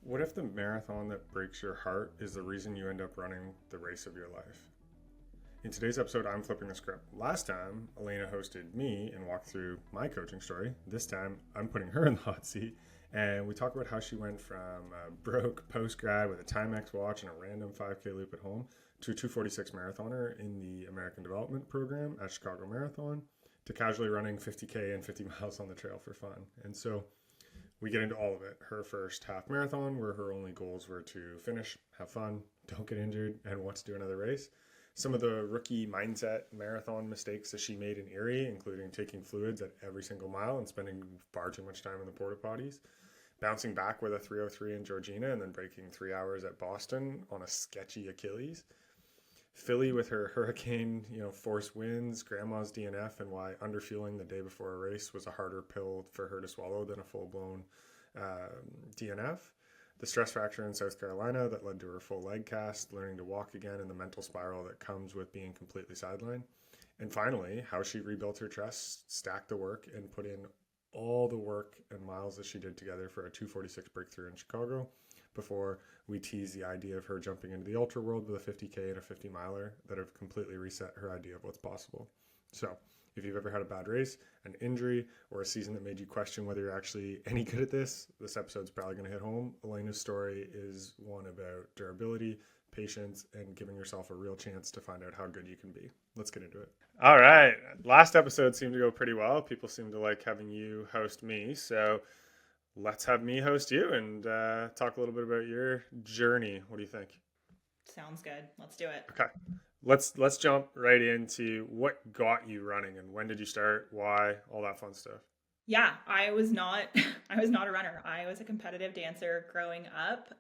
What if the marathon that breaks your heart is the reason you end up running the race of your life? In today's episode, I'm flipping the script. Last time, Elaina hosted me and walked through my coaching story. This time, I'm putting her in the hot seat, and we talk about how she went from a broke post-grad with a Timex watch and a random 5K loop at home to a 246 marathoner in the American Development Program at Chicago Marathon to casually running 50K and 50 miles on the trail for fun. And so we get into all of it. Her first half marathon, where her only goals were to finish, have fun, don't get injured, and want to do another race. Some of the rookie mindset marathon mistakes that she made in Erie, including taking fluids at every single mile and spending far too much time in the porta potties. Bouncing back with a 3:03 in Georgina and then breaking 3 hours at Boston on a sketchy Achilles. Philly with her hurricane, force winds, grandma's DNF, and why underfueling the day before a race was a harder pill for her to swallow than a full-blown DNF. The stress fracture in South Carolina that led to her full leg cast, learning to walk again, and the mental spiral that comes with being completely sidelined. And finally, how she rebuilt her trust, stacked the work, and put in all the work and miles that she did together for a 246 breakthrough in Chicago before we tease the idea of her jumping into the ultra world with a 50K and a 50 miler that have completely reset her idea of what's possible. So if you've ever had a bad race, an injury, or a season that made you question whether you're actually any good at this episode's probably going to hit home. Elaina's story is one about durability, patience, and giving yourself a real chance to find out how good you can be. Let's get into it. All right. Last episode seemed to go pretty well. People seem to like having you host me. So let's have me host you and talk a little bit about your journey. What do you think? Sounds good. Let's do it. Okay. Let's jump right into what got you running and when did you start, why, all that fun stuff. Yeah, I was not I was not a runner. I was a competitive dancer growing up.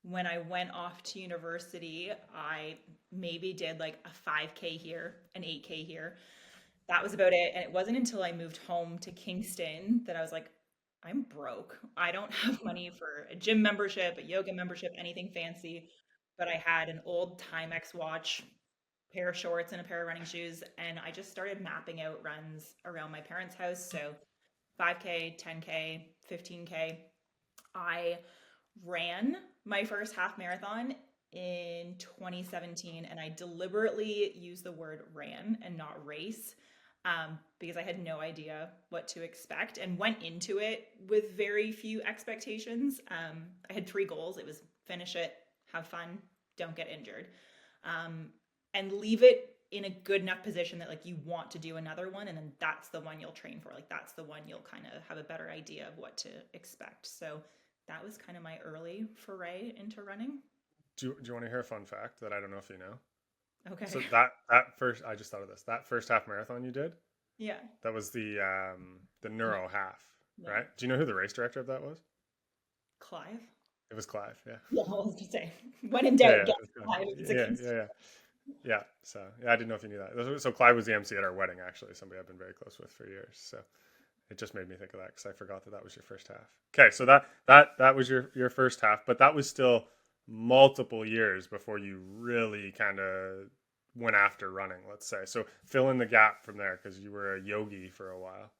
When I went off to university, I maybe did like a 5K here, an 8K here. That was about it. And it wasn't until I moved home to Kingston that I was like, I'm broke. I don't have money for a gym membership, a yoga membership, anything fancy. But I had an old Timex watch, pair of shorts, and a pair of running shoes. And I just started mapping out runs around my parents' house. So 5K, 10K, 15K. I ran my first half marathon in 2017, and I deliberately use the word ran and not race because I had no idea what to expect and went into it with very few expectations. I had three goals. It was finish it, have fun, don't get injured, um, and leave it in a good enough position that like you want to do another one, and then that's the one you'll train for. Like that's the one you'll kind of have a better idea of what to expect. So that was kind of my early foray into running. Do you want to hear a fun fact that I don't know if you know? So Okay. that first, I just thought of this. That first half marathon you did, Yeah. that was the neuro half, Yeah. right? Do you know who the race director of that was? Clive? It was Clive. Yeah. Yeah, I was gonna say, when in Yeah, doubt, yeah, get it was Clive. Clive. It's a Yeah, yeah, yeah, yeah. So yeah, I didn't know if you knew that. So Clive was the MC at our wedding, actually. Somebody I've been very close with for years. So it just made me think of that because I forgot that was your first half. Okay, so that was your first half, but that was still multiple years before you really kind of went after running. Let's say so. Fill in the gap from there because you were a yogi for a while.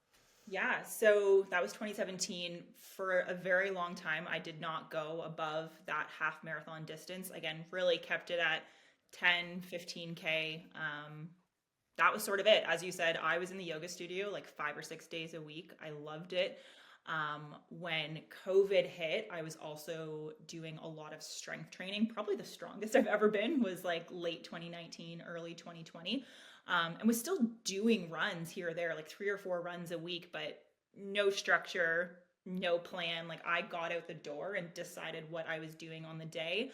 Yeah, so that was 2017. For a very long time, I did not go above that half marathon distance. Again, really kept it at 10, 15K. That was sort of it. As you said, I was in the yoga studio like 5 or 6 days a week. I loved it. When COVID hit, I was also doing a lot of strength training. Probably the strongest I've ever been was like late 2019, early 2020. And was still doing runs here or there, like 3 or 4 runs a week, but no structure, no plan. Like I got out the door and decided what I was doing on the day.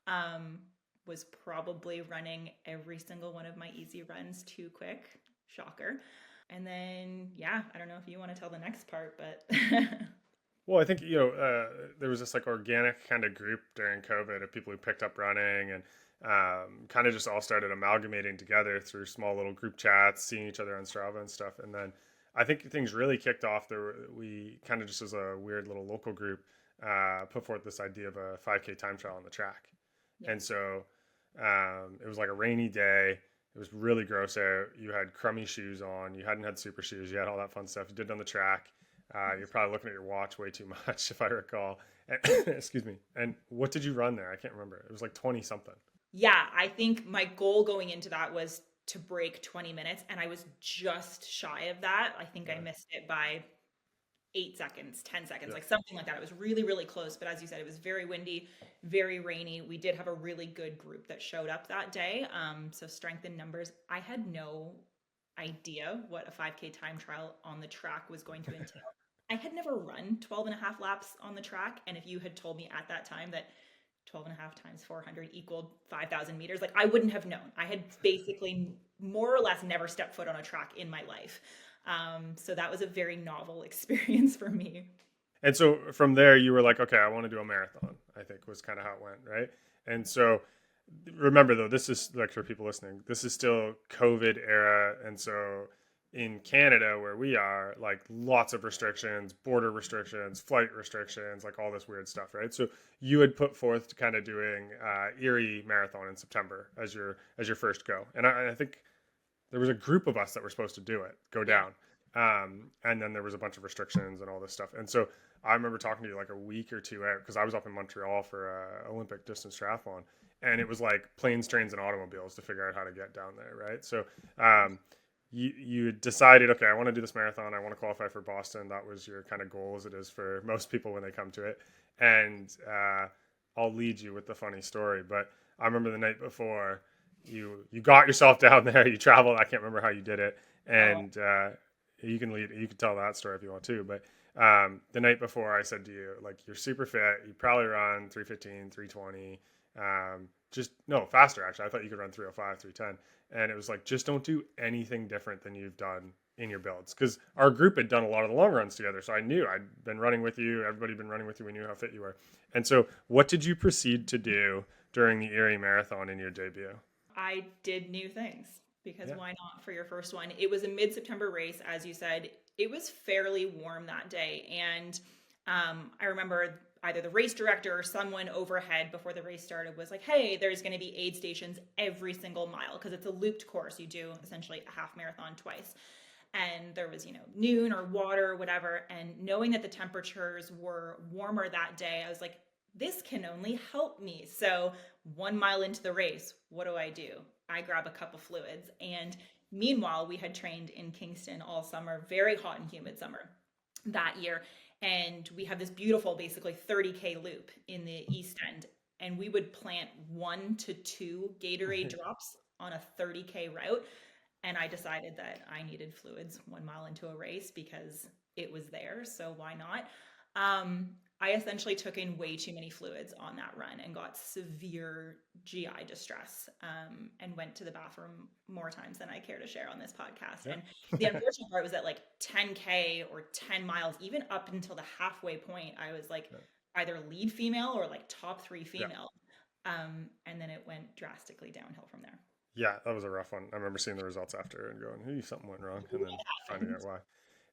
Um, was probably running every single one of my easy runs too quick. Shocker. And then, yeah, I don't know if you want to tell the next part, but Well, I think there was this like organic kind of group during COVID of people who picked up running and kind of just all started amalgamating together through small little group chats, seeing each other on Strava and stuff. And then I think things really kicked off. We kind of just as a weird little local group put forth this idea of a 5K time trial on the track. yeah. And so it was like a rainy day. It was really gross out. You had crummy shoes on. You hadn't had super shoes. You had all that fun stuff. You did it on the track. You're probably looking at your watch way too much, if I recall. And, excuse me. And what did you run there? I can't remember. It was like 20 something. Yeah, I think my goal going into that was to break 20 minutes, and I was just shy of that. I think I Yeah. missed it by 8 seconds, 10 seconds, Yeah. like something like that. It was really, really close. But as you said, it was very windy, very rainy. We did have a really good group that showed up that day. So strength in numbers. I had no idea what a 5K time trial on the track was going to entail. I had never run 12 and a half laps on the track. And if you had told me at that time that 12 and a half times 400 equaled 5,000 meters, like I wouldn't have known. I had basically more or less never stepped foot on a track in my life. So that was a very novel experience for me. And so from there, you were like, okay, I want to do a marathon, I think was kind of how it went, right? And so remember, though, this is like for people listening, this is still COVID era. And so in Canada, where we are, like lots of restrictions, border restrictions, flight restrictions, like all this weird stuff, right? So you had put forth to kind of doing Erie Marathon in September as your first go. And I think there was a group of us that were supposed to do it, go Yeah. down. And then there was a bunch of restrictions and all this stuff. And so I remember talking to you like a week or two out because I was up in Montreal for a Olympic distance triathlon, and it was like planes, trains, and automobiles to figure out how to get down there, right? So you decided, okay, I want to do this marathon. I want to qualify for Boston. That was your kind of goal, as it is for most people when they come to it. And I'll lead you with the funny story, but I remember the night before you got yourself down there. You traveled. I can't remember how you did it, Oh, and you can lead. You can tell that story if you want to. But the night before, I said to you, like, you're super fit. You probably run 315, 320. Just no faster. Actually, I thought you could run 305, 310. And it was like, just don't do anything different than you've done in your builds, because our group had done a lot of the long runs together. So I knew I'd been running with you. Everybody had been running with you. We knew how fit you were. And so, what did you proceed to do during the Erie Marathon in your debut? I did new things because Yeah. why not for your first one? It was a mid September race, as you said. It was fairly warm that day. And I remember either the race director or someone overhead before the race started was like, hey, there's going to be aid stations every single mile because it's a looped course. You do essentially a half marathon twice. And there was, noon or water or whatever. And knowing that the temperatures were warmer that day, I was like, this can only help me. So 1 mile into the race, what do? I grab a cup of fluids. And meanwhile, we had trained in Kingston all summer, very hot and humid summer that year. And we have this beautiful, basically 30K loop in the East End. And we would plant 1 to 2 Gatorade drops on a 30K route. And I decided that I needed fluids 1 mile into a race because it was there. So why not? I essentially took in way too many fluids on that run and got severe GI distress, and went to the bathroom more times than I care to share on this podcast. Yeah. And the unfortunate part was that like 10K or 10 miles, even up until the halfway point, I was like Yeah. either lead female or like top three Yeah. female. And then it went drastically downhill from there. Yeah, that was a rough one. I remember seeing the results after and going, "Hey, something went wrong," and then What finding happened? out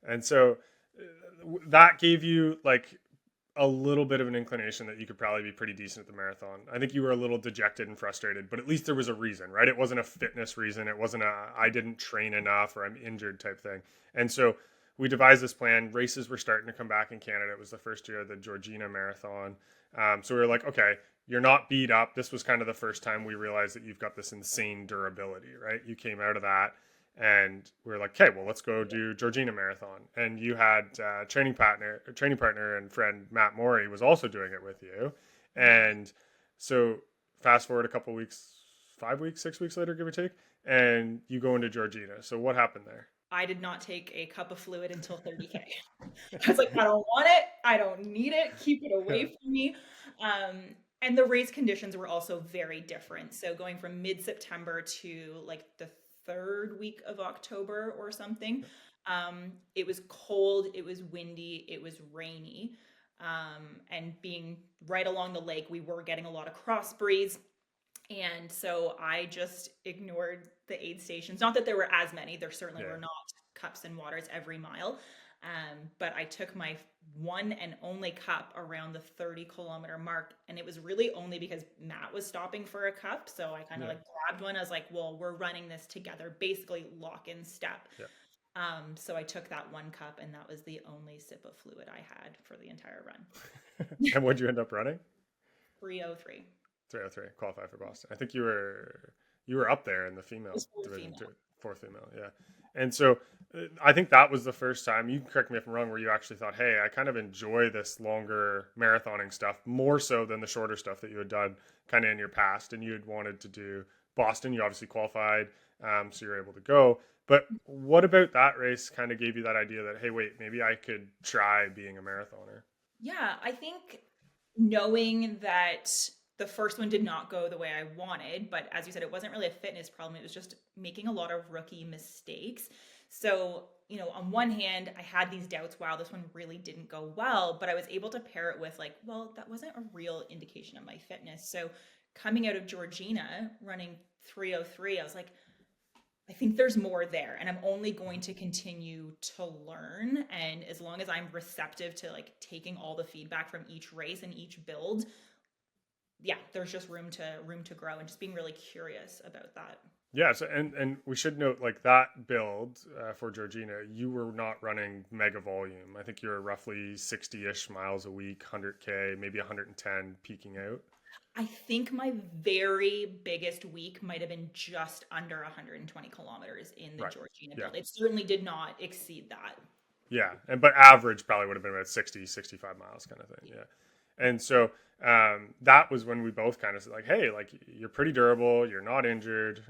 why. And so that gave you like a little bit of an inclination that you could probably be pretty decent at the marathon. I think you were a little dejected and frustrated, but at least there was a reason, right? It wasn't a fitness reason. It wasn't a I didn't train enough or I'm injured type thing. And so we devised this plan. Races were starting to come back in Canada. It was the first year of the Georgina Marathon. So we were like, okay, you're not beat up. This was kind of the first time we realized that you've got this insane durability, right? You came out of that and we were like, okay, well, let's go do Georgina Marathon. And you had training partner and friend Matt Morey was also doing it with you. And so fast forward a couple weeks, 5 weeks, 6 weeks later, give or take, and you go into Georgina. So what happened there? I did not take a cup of fluid until 30K. I was like, I don't want it. I don't need it. Keep it away from me. And the race conditions were also very different. So going from mid-September to like the third week of October or something, it was cold, it was windy, it was rainy. And being right along the lake, we were getting a lot of cross breeze. And so I just ignored the aid stations. Not that there were as many, there certainly Yeah. were not cups and waters every mile. But I took my one and only cup around the 30-kilometer mark. And it was really only because Matt was stopping for a cup. So I kind of Yeah. like grabbed one. I was like, well, we're running this together, basically lock in step. Yeah. So I took that 1 cup, and that was the only sip of fluid I had for the entire run. And what'd you end up running? 3:03. 303, qualified for Boston. I think you were up there in the It female was for division too, female. fourth female, yeah. And so I think that was the first time, you can correct me if I'm wrong, where you actually thought, hey, I kind of enjoy this longer marathoning stuff more so than the shorter stuff that you had done kind of in your past, and you had wanted to do Boston. You obviously qualified, so you're able to go. But what about that race kind of gave you that idea that, hey, wait, maybe I could try being a marathoner? Yeah, I think knowing that the first one did not go the way I wanted, but as you said, it wasn't really a fitness problem. It was just making a lot of rookie mistakes. So, on one hand, I had these doubts, wow, this one really didn't go well, but I was able to pair it with like, well, that wasn't a real indication of my fitness. So, coming out of Georgina running 3:03, I was like, I think there's more there, and I'm only going to continue to learn. And as long as I'm receptive to like taking all the feedback from each race and each build, yeah, there's just room to grow, and just being really curious about that. Yeah, so and we should note like that build for Georgina, you were not running mega volume. I think you were roughly 60-ish miles a week, 100K, maybe 110 peaking out. I think my very biggest week might have been just under 120 kilometers in the Right. Georgina Yeah. build. It certainly did not exceed that. Yeah. And but average probably would have been about 60, 65 miles kind of thing. Yeah. And so that was when we both kind of said like, hey, like you're pretty durable, you're not injured.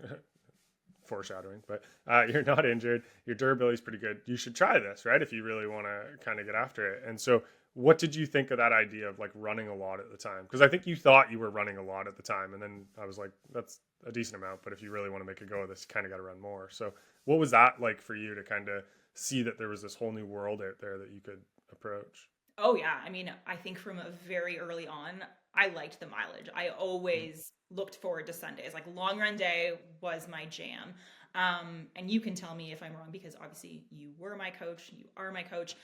Foreshadowing, but you're not injured. Your durability is pretty good. You should try this, right? If you really want to kind of get after it. And so, what did you think of that idea of like running a lot at the time? Because I think you thought you were running a lot at the time, and then I was like, that's a decent amount, but if you really want to make a go of this, you kind of got to run more. So, what was that like for you to kind of see that there was this whole new world out there that you could approach? Oh yeah, I mean, I think from a very early on, I liked the mileage. I Mm. always looked forward to Sundays. Like long run day was my jam. And you can tell me if I'm wrong because obviously you were my coach, you are my coach.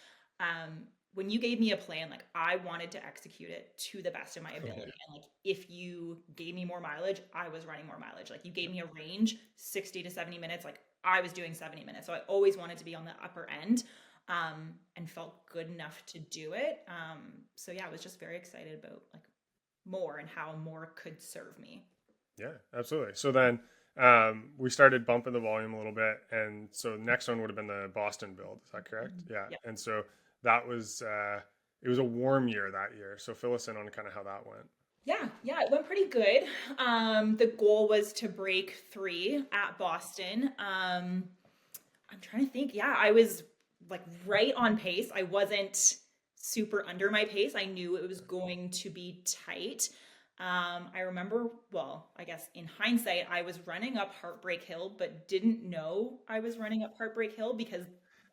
When you gave me a plan, like I wanted to execute it to the best of my Oh, yeah. ability. And like if you gave me more mileage, I was running more mileage. Like you gave me a range, 60 to 70 minutes, like I was doing 70 minutes. So I always wanted to be on the upper end, and felt good enough to do it. So yeah, I was just very excited about like more and how more could serve me. Yeah, absolutely. So then we started bumping the volume a little bit, and so the next one would have been the Boston build. Is that correct? Mhm. Yeah. Yeah. And so that was it was a warm year that year. So fill us in on kind of how that went. Yeah, it went pretty good. The goal was to break 3 at Boston. I'm trying to think. Yeah, I was like right on pace. I wasn't super under my pace. I knew it was going to be tight. I remember, well, I guess in hindsight, I was running up Heartbreak Hill, but didn't know I was running up Heartbreak Hill because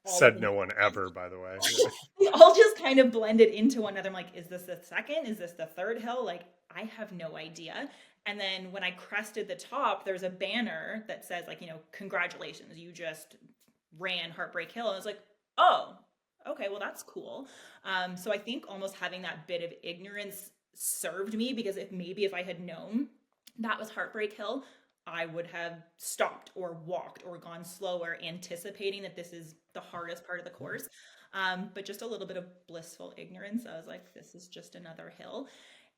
all of Said them no one ever, by the way. Yeah. they all just kind of blended into one another. I'm like, is this the second? Is this the third hill? Like, I have no idea. And then when I crested the top, there's a banner that says, like, congratulations, you just ran Heartbreak Hill. And I was like, oh, okay, well, that's cool. So I think almost having that bit of ignorance served me because if I had known that was Heartbreak Hill, I would have stopped or walked or gone slower, anticipating that this is the hardest part of the course. But just a little bit of blissful ignorance. I was like, this is just another hill.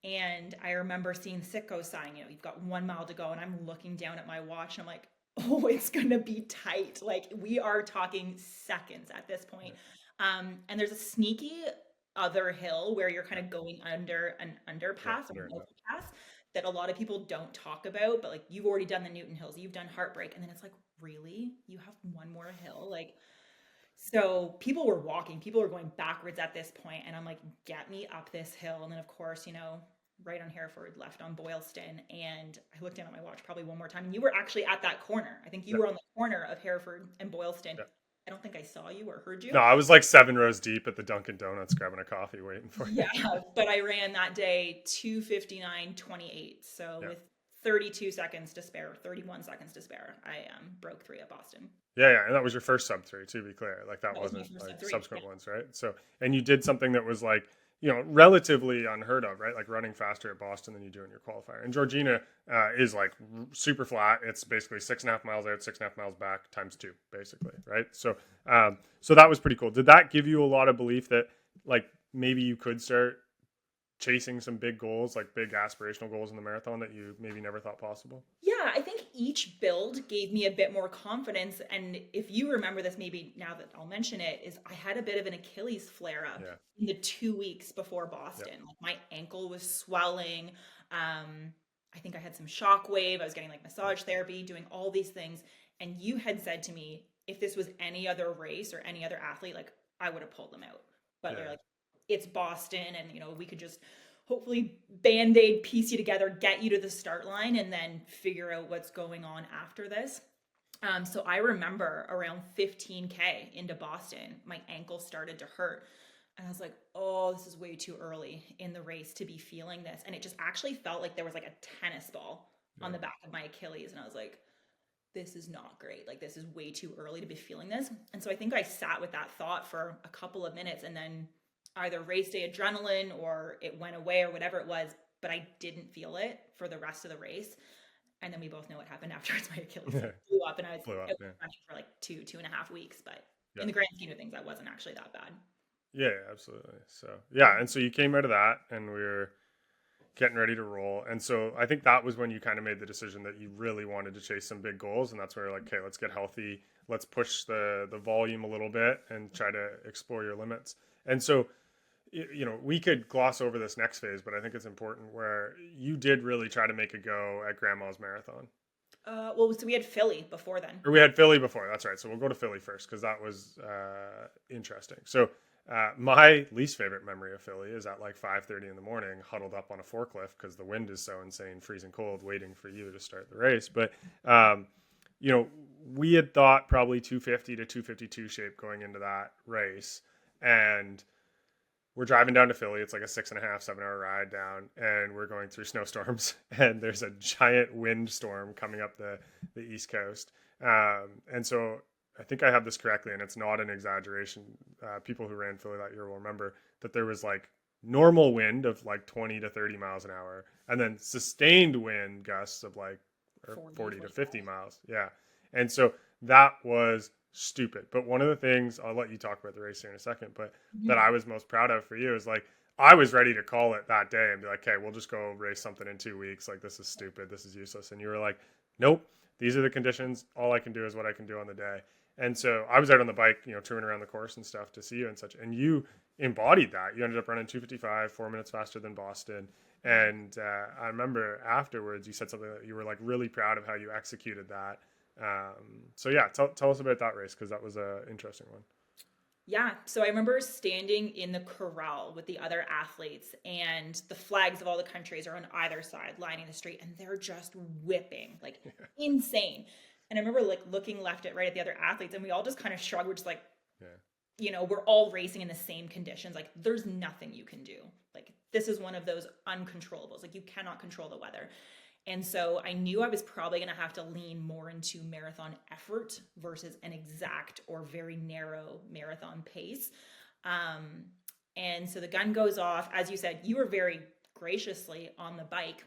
And I remember seeing Sitco sign, you've got 1 mile to go. And I'm looking down at my watch and I'm like, oh, it's going to be tight. Like we are talking seconds at this point. And there's a sneaky other hill where you're kind of going under an Yeah. underpass or an Learned that. overpass that a lot of people don't talk about, but like you've already done the Newton Hills, you've done Heartbreak, and then it's like, really? You have one more hill? Like, so people were walking, people were going backwards at this point, and I'm like, get me up this hill. And then, of course, right on Hereford, left on Boylston. And I looked down at my watch probably one more time, and you were actually at that corner. I think you Yeah. were on the corner of Hereford and Boylston. Yeah. I don't think I saw you or heard you. No, I was like 7 rows deep at the Dunkin' Donuts grabbing a coffee waiting for you. Yeah, but I ran that day 2:59:28. So Yeah. with 32 seconds to spare, 31 seconds to spare, I broke 3 at Boston. Yeah, yeah, and that was your first sub 3, to be clear. Like that That was my wasn't first like sub 3. Yeah. subsequent ones, right? So, and you did something that was like relatively unheard of, right? Like running faster at Boston than you do in your qualifier. And Georgina is like super flat. It's basically 6.5 miles out, 6.5 miles back times two, basically, right? So that was pretty cool. Did that give you a lot of belief that like maybe you could start chasing some big goals, like big aspirational goals in the marathon that you maybe never thought possible? Yeah, I think each build gave me a bit more confidence. And if you remember this, maybe now that I'll mention it, is I had a bit of an Achilles flare up Yeah. in the 2 weeks before Yep. Boston. Like my ankle was swelling. I think I had some shock wave. I was getting like massage therapy, doing all these things. And you had said to me, if this was any other race or any other athlete, like I would have pulled them out. But you're Yeah. like, it's Boston, and we could just hopefully band-aid piece you together, get you to the start line, and then figure out what's going on after this. So I remember around 15K into Boston, my ankle started to hurt. And I was like, oh, this is way too early in the race to be feeling this. And it just actually felt like there was like a tennis ball on Yeah. the back of my Achilles. And I was like, this is not great. Like, this is way too early to be feeling this. And so I think I sat with that thought for a couple of minutes, and then either race day adrenaline or it went away or whatever it was, but I didn't feel it for the rest of the race. And then we both know what happened afterwards. My Achilles like blew up, and I was Blew up. out Yeah. running for like 2.5 weeks. But Yeah. in the grand scheme of things, that wasn't actually that bad. Yeah, absolutely. So yeah, and so you came out of that, and we were getting ready to roll, and so I think that was when you kind of made the decision that you really wanted to chase some big goals, and that's where you're like, okay, let's get healthy, let's push the volume a little bit, and try to explore your limits. And so we could gloss over this next phase, but I think it's important where you did really try to make a go at Grandma's Marathon. Well, so we had Philly before then. Or we had Philly before. That's right. So we'll go to Philly first because that was interesting. So my least favorite memory of Philly is at like 5:30 in the morning, huddled up on a forklift because the wind is so insane, freezing cold, waiting for you to start the race. But um, we had thought probably 250 to 252 shape going into that race, and we're driving down to Philly. It's like a 6.5, 7 hour ride down, and we're going through snowstorms. And there's a giant windstorm coming up the East Coast. And so I think I have this correctly, and it's not an exaggeration. People who ran Philly that year will remember that there was like normal wind of like 20 to 30 miles an hour, and then sustained wind gusts of like 40 to 50 miles. Yeah. And so that was stupid. But one of the things, I'll let you talk about the race here in a second, but that Mhm. I was most proud of for you is like I was ready to call it that day and be like, okay, we'll just go race something in 2 weeks. Like, this is stupid. This is useless. And you were like, nope, these are the conditions. All I can do is what I can do on the day. And so I was out on the bike, touring around the course and stuff to see you and such. And you embodied that. You ended up running 2:55, 4 minutes faster than Boston. And I remember afterwards you said something that you were like really proud of how you executed that. So yeah, tell us about that race because that was an interesting one. Yeah. So I remember standing in the corral with the other athletes, and the flags of all the countries are on either side lining the street, and they're just whipping like insane. And I remember like looking left at right at the other athletes, and we all just kind of shrugged. We're just like, Yeah. we're all racing in the same conditions. Like, there's nothing you can do. Like, this is one of those uncontrollables. Like, you cannot control the weather. And so I knew I was probably going to have to lean more into marathon effort versus an exact or very narrow marathon pace. Um, and so the gun goes off. As you said, you were very graciously on the bike.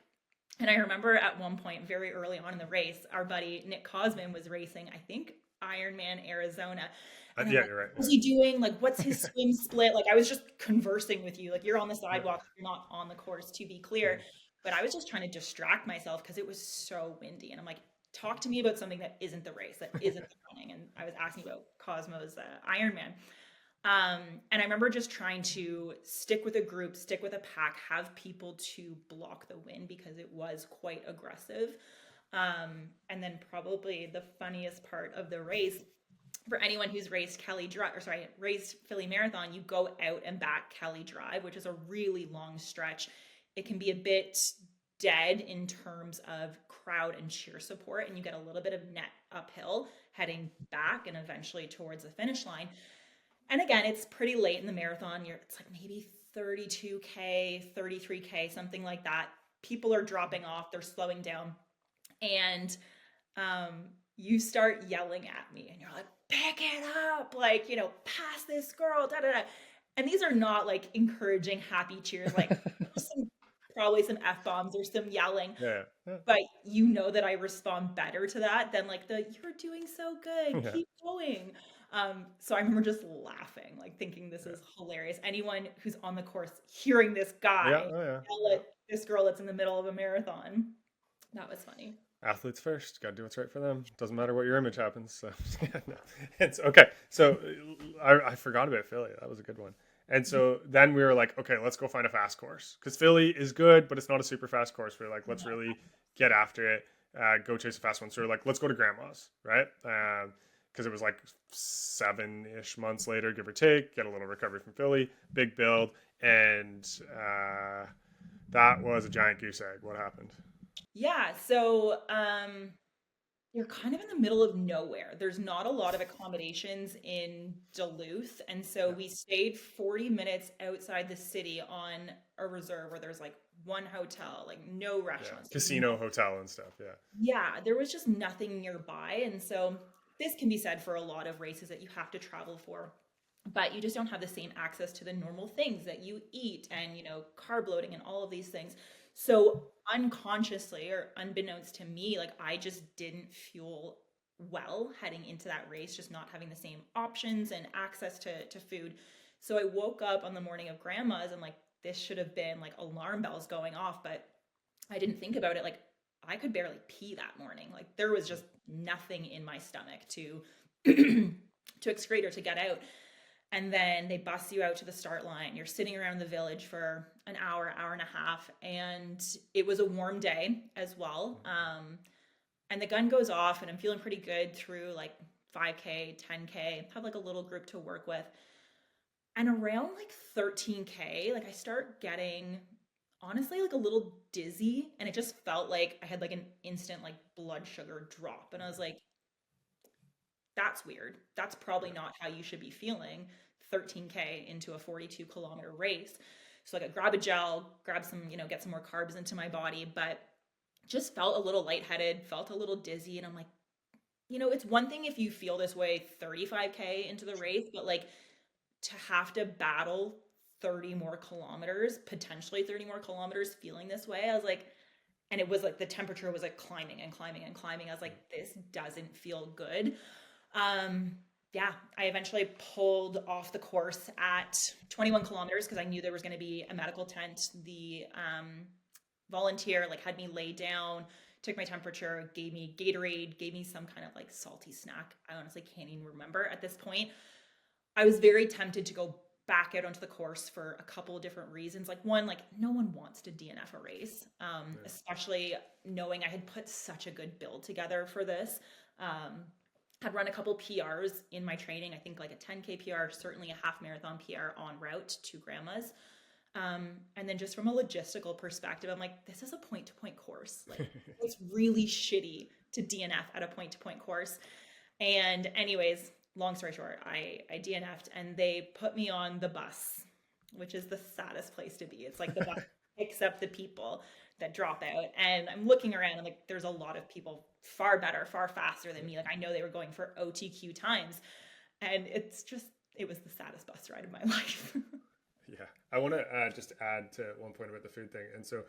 And I remember at one point, very early on in the race, our buddy Nick Cosman was racing, I think, Ironman Arizona. And I'm Yeah, like, you're right. what's he doing? Like, what's his swim split? Like, I was just conversing with you. Like, you're on the Yeah. sidewalk, you're not on the course, to be clear. But I was just trying to distract myself because it was so windy. And I'm like, talk to me about something that isn't the race, that isn't the running. And I was asking about Cosmo's Ironman. Um, and I remember just trying to stick with a group, stick with a pack, have people to block the wind because it was quite aggressive. And then probably the funniest part of the race for anyone who's raced raced Philly Marathon, you go out and back Kelly Drive, which is a really long stretch. It can be a bit dead in terms of crowd and cheer support, and you get a little bit of net uphill heading back and eventually towards the finish line. And again, it's pretty late in the marathon. It's like maybe 32K, 33K, something like that. People are dropping off, they're slowing down. And um, you start yelling at me, and you're like, pick it up, like, pass this girl, da da da. And these are not like encouraging, happy cheers, like there's probably some F bombs or some yelling, Yeah. Yeah. but you know that I respond better to that than like the "you're doing so good, Yeah. keep going." So I remember just laughing, like thinking this Yeah. is hilarious. Anyone who's on the course hearing this Yeah. guy Oh, yeah. yell Yeah. at this girl that's in the middle of a marathon, that was funny. Athletes first. Got to do what's right for them. Doesn't matter what your image happens. So, yeah, no. It's okay. So I forgot about Philly. That was a good one. And so then we were like, okay, let's go find a fast course because Philly is good, but it's not a super fast course. We're like, let's No. really get after it. Go chase a fast one. So we're like, let's go to Grandma's, right? Because it was like 7-ish months later, give or take. Get a little recovery from Philly, big build, and that was a giant goose egg. What happened? Yeah, so you're kind of in the middle of nowhere. There's not a lot of accommodations in Duluth, and so Yeah. we stayed 40 minutes outside the city on a reserve where there's like one hotel, like no Yeah, restaurants. casino, hotel, and stuff. Yeah, Yeah, there was just nothing nearby, and so this can be said for a lot of races that you have to travel for, but you just don't have the same access to the normal things that you eat and, carb loading and all of these things. So unconsciously or unbeknownst to me, like I just didn't fuel well heading into that race, just not having the same options and access to food. So I woke up on the morning of grandma's and like this should have been like alarm bells going off, but I didn't think about it. Like I could barely pee that morning. Like there was just nothing in my stomach to to excrete or to get out. And then they bus you out to the start line. You're sitting around the village for an hour, hour and a half, and it was a warm day as well. And the gun goes off, and I'm feeling pretty good through like 5K, 10K. Have like a little group to work with, and around like 13K, like I start getting honestly like a little dizzy, and it just felt like I had like an instant like blood sugar drop, and I was like, that's weird. That's probably yeah, not how you should be feeling 13K into a 42-kilometer race. So like I grab a gel, grab some, get some more carbs into my body, but just felt a little lightheaded, felt a little dizzy. And I'm like, it's one thing if you feel this way 35K into the race, but like to have to battle 30 more kilometers, potentially 30 more kilometers feeling this way, I was like, and it was like the temperature was like climbing and climbing and climbing. I was like, this doesn't feel good. Um, yeah, I eventually pulled off the course at 21 kilometers because I knew there was going to be a medical tent. The volunteer like had me lay down, took my temperature, gave me Gatorade, gave me some kind of like salty snack. I honestly can't even remember at this point. I was very tempted to go back out onto the course for a couple of different reasons. Like one, like no one wants to DNF a race, yeah, especially knowing I had put such a good build together for this. Um, had run a couple PRs in my training. I think like a 10K PR, certainly a half marathon PR on route to grandma's. And then just from a logistical perspective, I'm like, this is a point to point course. Like it's really shitty to DNF at a point to point course. And anyways, long story short, I DNF'd and they put me on the bus, which is the saddest place to be. It's like the bus picks up the people that drop out. And I'm looking around and like there's a lot of people far better, far faster than me. Like I know they were going for OTQ times. And it was the saddest bus ride of my life. yeah. I want to just add to one point about the food thing. And so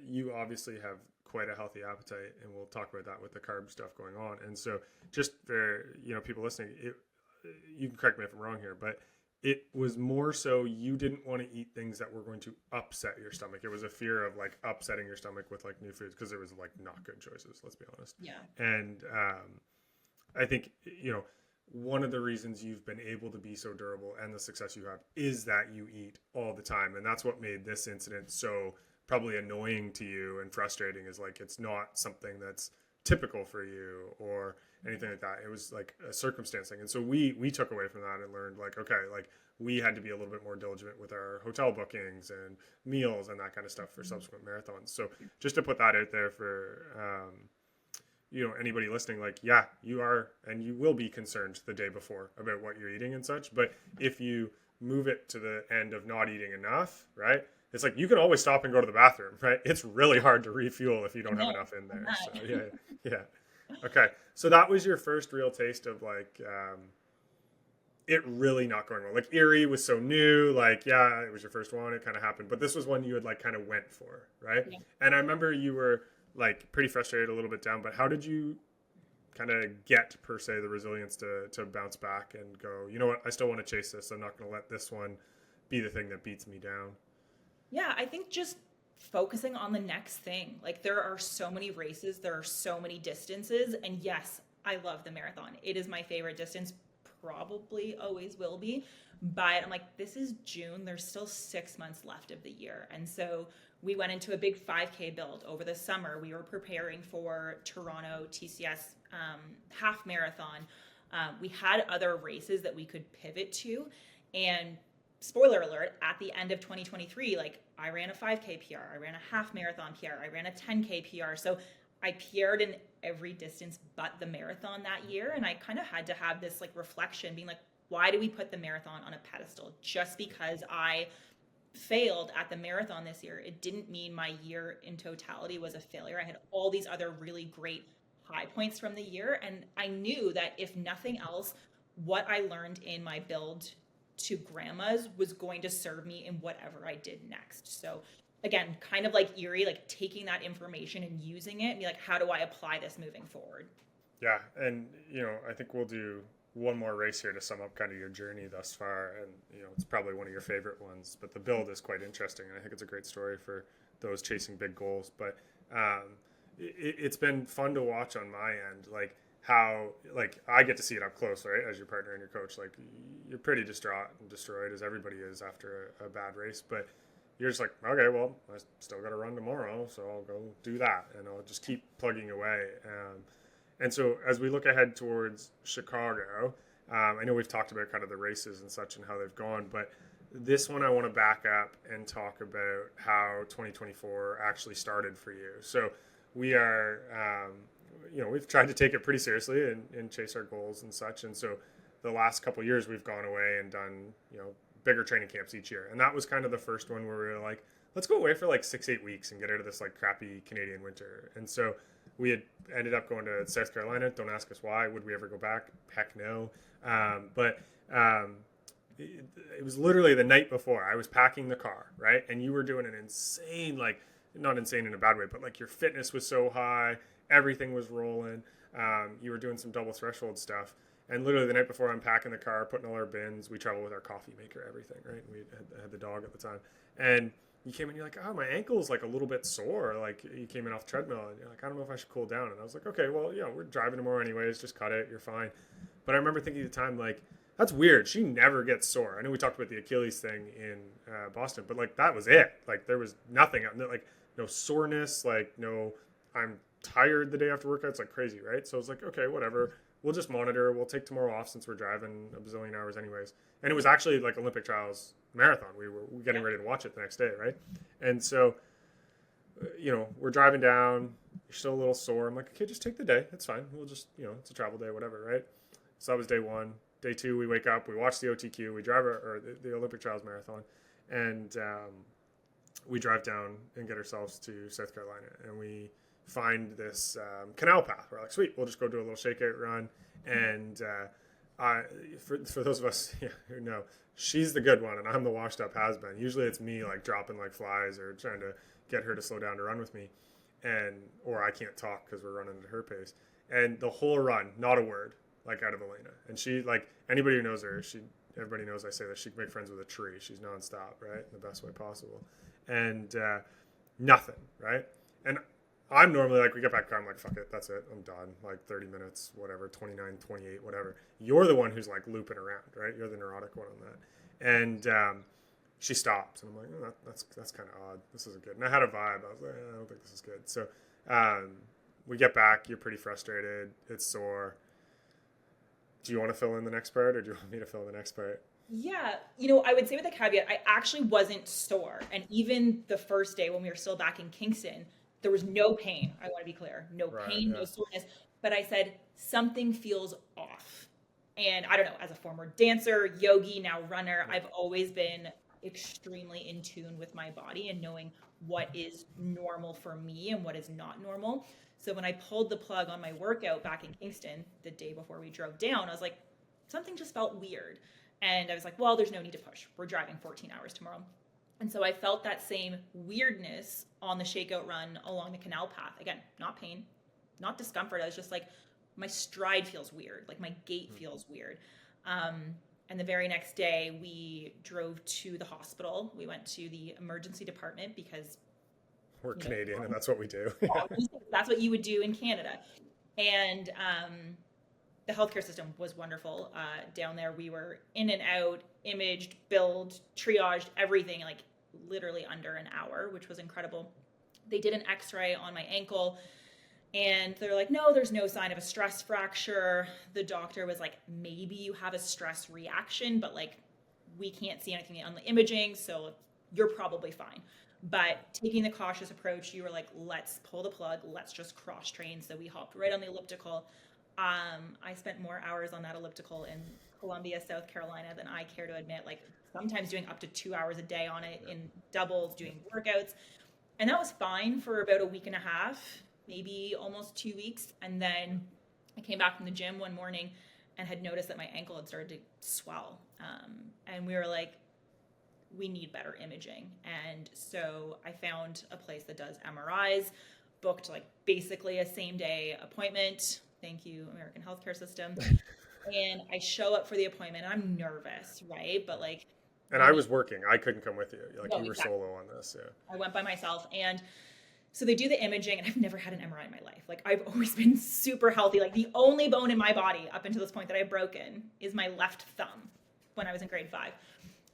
you obviously have quite a healthy appetite, and we'll talk about that with the carb stuff going on. And so just for people listening, you can correct me if I'm wrong here, but it was more so you didn't want to eat things that were going to upset your stomach. It was a fear of like upsetting your stomach with like new foods because there was like not good choices, let's be honest. Yeah. And I think one of the reasons you've been able to be so durable and the success you have is that you eat all the time, and that's what made this incident so probably annoying to you and frustrating. Is like it's not something that's typical for you or anything like that. It was like a circumstance thing. And so we took away from that and learned like, okay, like we had to be a little bit more diligent with our hotel bookings and meals and that kind of stuff for subsequent marathons. So just to put that out there for anybody listening, like, yeah, you are and you will be concerned the day before about what you're eating and such. But if you move it to the end of not eating enough, right, it's like you can always stop and go to the bathroom, right? It's really hard to refuel if you don't have enough in there. So yeah. Okay, so that was your first real taste of like it really not going well. Like Erie was so new, like, yeah, it was your first one, it kind of happened, but this was one you had like kind of went for, right? Yeah. And I remember you were like pretty frustrated, a little bit down, but how did you kind of get per se the resilience to bounce back and go, you know what, I still want to chase this. I'm not going to let this one be the thing that beats me down. Yeah, I think just focusing on the next thing. Like there are so many races, there are so many distances, and yes, I love the marathon. It is my favorite distance, probably always will be. But I'm like, this is June. There's still 6 months left of the year. And so we went into a big 5K build over the summer. We were preparing for Toronto TCS half marathon. We had other races that we could pivot to. And spoiler alert, at the end of 2023, like I ran a 5K PR, I ran a half marathon PR, I ran a 10K PR. So I PR'd in every distance but the marathon that year. And I kind of had to have this like reflection being like, why do we put the marathon on a pedestal? Just because I failed at the marathon this year, it didn't mean my year in totality was a failure. I had all these other really great high points from the year. And I knew that if nothing else, what I learned in my build to grandma's was going to serve me in whatever I did next. So again, kind of like Erie, like taking that information and using it and be like, how do I apply this moving forward? Yeah. And, I think we'll do one more race here to sum up kind of your journey thus far. And, it's probably one of your favorite ones, but the build is quite interesting. And I think it's a great story for those chasing big goals. But it's been fun to watch on my end, like how, like I get to see it up close, right? As your partner and your coach, like you're pretty distraught and destroyed as everybody is after a bad race, but you're just like, okay, well, I still got to run tomorrow, so I'll go do that, and I'll just keep plugging away. And so as we look ahead towards Chicago, I know we've talked about kind of the races and such and how they've gone, but this one I want to back up and talk about how 2024 actually started for you. So we are, we've tried to take it pretty seriously and chase our goals and such. And so the last couple of years we've gone away and done, bigger training camps each year. And that was kind of the first one where we were like, let's go away for like 6-8 weeks and get out of this like crappy Canadian winter. And so we had ended up going to South Carolina. Don't ask us why. Would we ever go back? Heck no. It was literally the night before I was packing the car, right? And you were doing an insane, like, not insane in a bad way, but like your fitness was so high, everything was rolling. You were doing some double threshold stuff. And literally the night before I'm packing the car, putting all our bins, we travel with our coffee maker, everything, right? We had the dog at the time. And you came in, you're like, oh, my ankle's like a little bit sore. Like you came in off the treadmill and you're like, I don't know if I should cool down. And I was like, okay, well, we're driving tomorrow anyways, just cut it, you're fine. But I remember thinking at the time, like, that's weird. She never gets sore. I know we talked about the Achilles thing in Boston, but like that was it. Like there was nothing, like no soreness, like no, I'm tired the day after workouts, like crazy, right? So I was like, okay, whatever. We'll just monitor. We'll take tomorrow off since we're driving a bazillion hours anyways. And it was actually like Olympic trials marathon. We were getting ready to watch it the next day, right? And so, we're driving down. You're still a little sore. I'm like, okay, just take the day. It's fine. We'll just, it's a travel day, whatever, right? So that was day one. Day two, we wake up, we watch the OTQ, we drive the Olympic Trials Marathon, and we drive down and get ourselves to South Carolina, and we find this canal path. We're like, sweet, we'll just go do a little shakeout run, and for those of us who know, she's the good one, and I'm the washed up has-been. Usually it's me like dropping like flies or trying to get her to slow down to run with me, or I can't talk because we're running at her pace, and the whole run, not a word. Like out of Elaina. And she, like, anybody who knows her, everybody knows I say that she can make friends with a tree. She's nonstop, right? In the best way possible. And nothing, right? And I'm normally like, we get back car, I'm like, fuck it, that's it, I'm done. Like 30 minutes, whatever, 29, 28, whatever. You're the one who's like looping around, right? You're the neurotic one on that. And she stops, and I'm like, oh, that's kind of odd. This isn't good. And I had a vibe. I was like, I don't think this is good. So we get back, you're pretty frustrated, it's sore. Do you want to fill in the next part, or do you want me to fill in the next part? Yeah, I would say with a caveat, I actually wasn't sore. And even the first day when we were still back in Kingston, there was no pain. I want to be clear. No pain, no soreness. But I said, something feels off. And I don't know, as a former dancer, yogi, now runner, I've always been extremely in tune with my body and knowing what is normal for me and what is not normal. So when I pulled the plug on my workout back in Kingston the day before we drove down, I was like, something just felt weird. And I was like, well, there's no need to push. We're driving 14 hours tomorrow. And so I felt that same weirdness on the shakeout run along the canal path. Again, not pain, not discomfort. I was just like, my stride feels weird. Like my gait feels weird. And the very next day we drove to the hospital. We went to the emergency department because we're Canadian and that's what we do. That's what you would do in Canada. And the healthcare system was wonderful down there. We were in and out, imaged, billed, triaged, everything, like literally under an hour, which was incredible. They did an x-ray on my ankle and they're like, no, there's no sign of a stress fracture. The doctor was like, maybe you have a stress reaction, but like we can't see anything on the imaging, so you're probably fine. But taking the cautious approach, you were like, let's pull the plug, let's just cross train. So we hopped right on the elliptical. I spent more hours on that elliptical in Columbia, South Carolina than I care to admit, like sometimes doing up to 2 hours a day on it in doubles, doing workouts. And that was fine for about a week and a half, maybe almost 2 weeks. And then I came back from the gym one morning and had noticed that my ankle had started to swell. And we were like, we need better imaging. And so I found a place that does MRIs, booked like basically a same day appointment. Thank you, American healthcare system. And I show up for the appointment and I'm nervous, right? But like, and I was working. I couldn't come with you. Like you were exactly. Solo on this. Yeah. I went by myself. And so they do the imaging and I've never had an MRI in my life. Like I've always been super healthy. Like the only bone in my body up until this point that I've broken is my left thumb when I was in grade 5.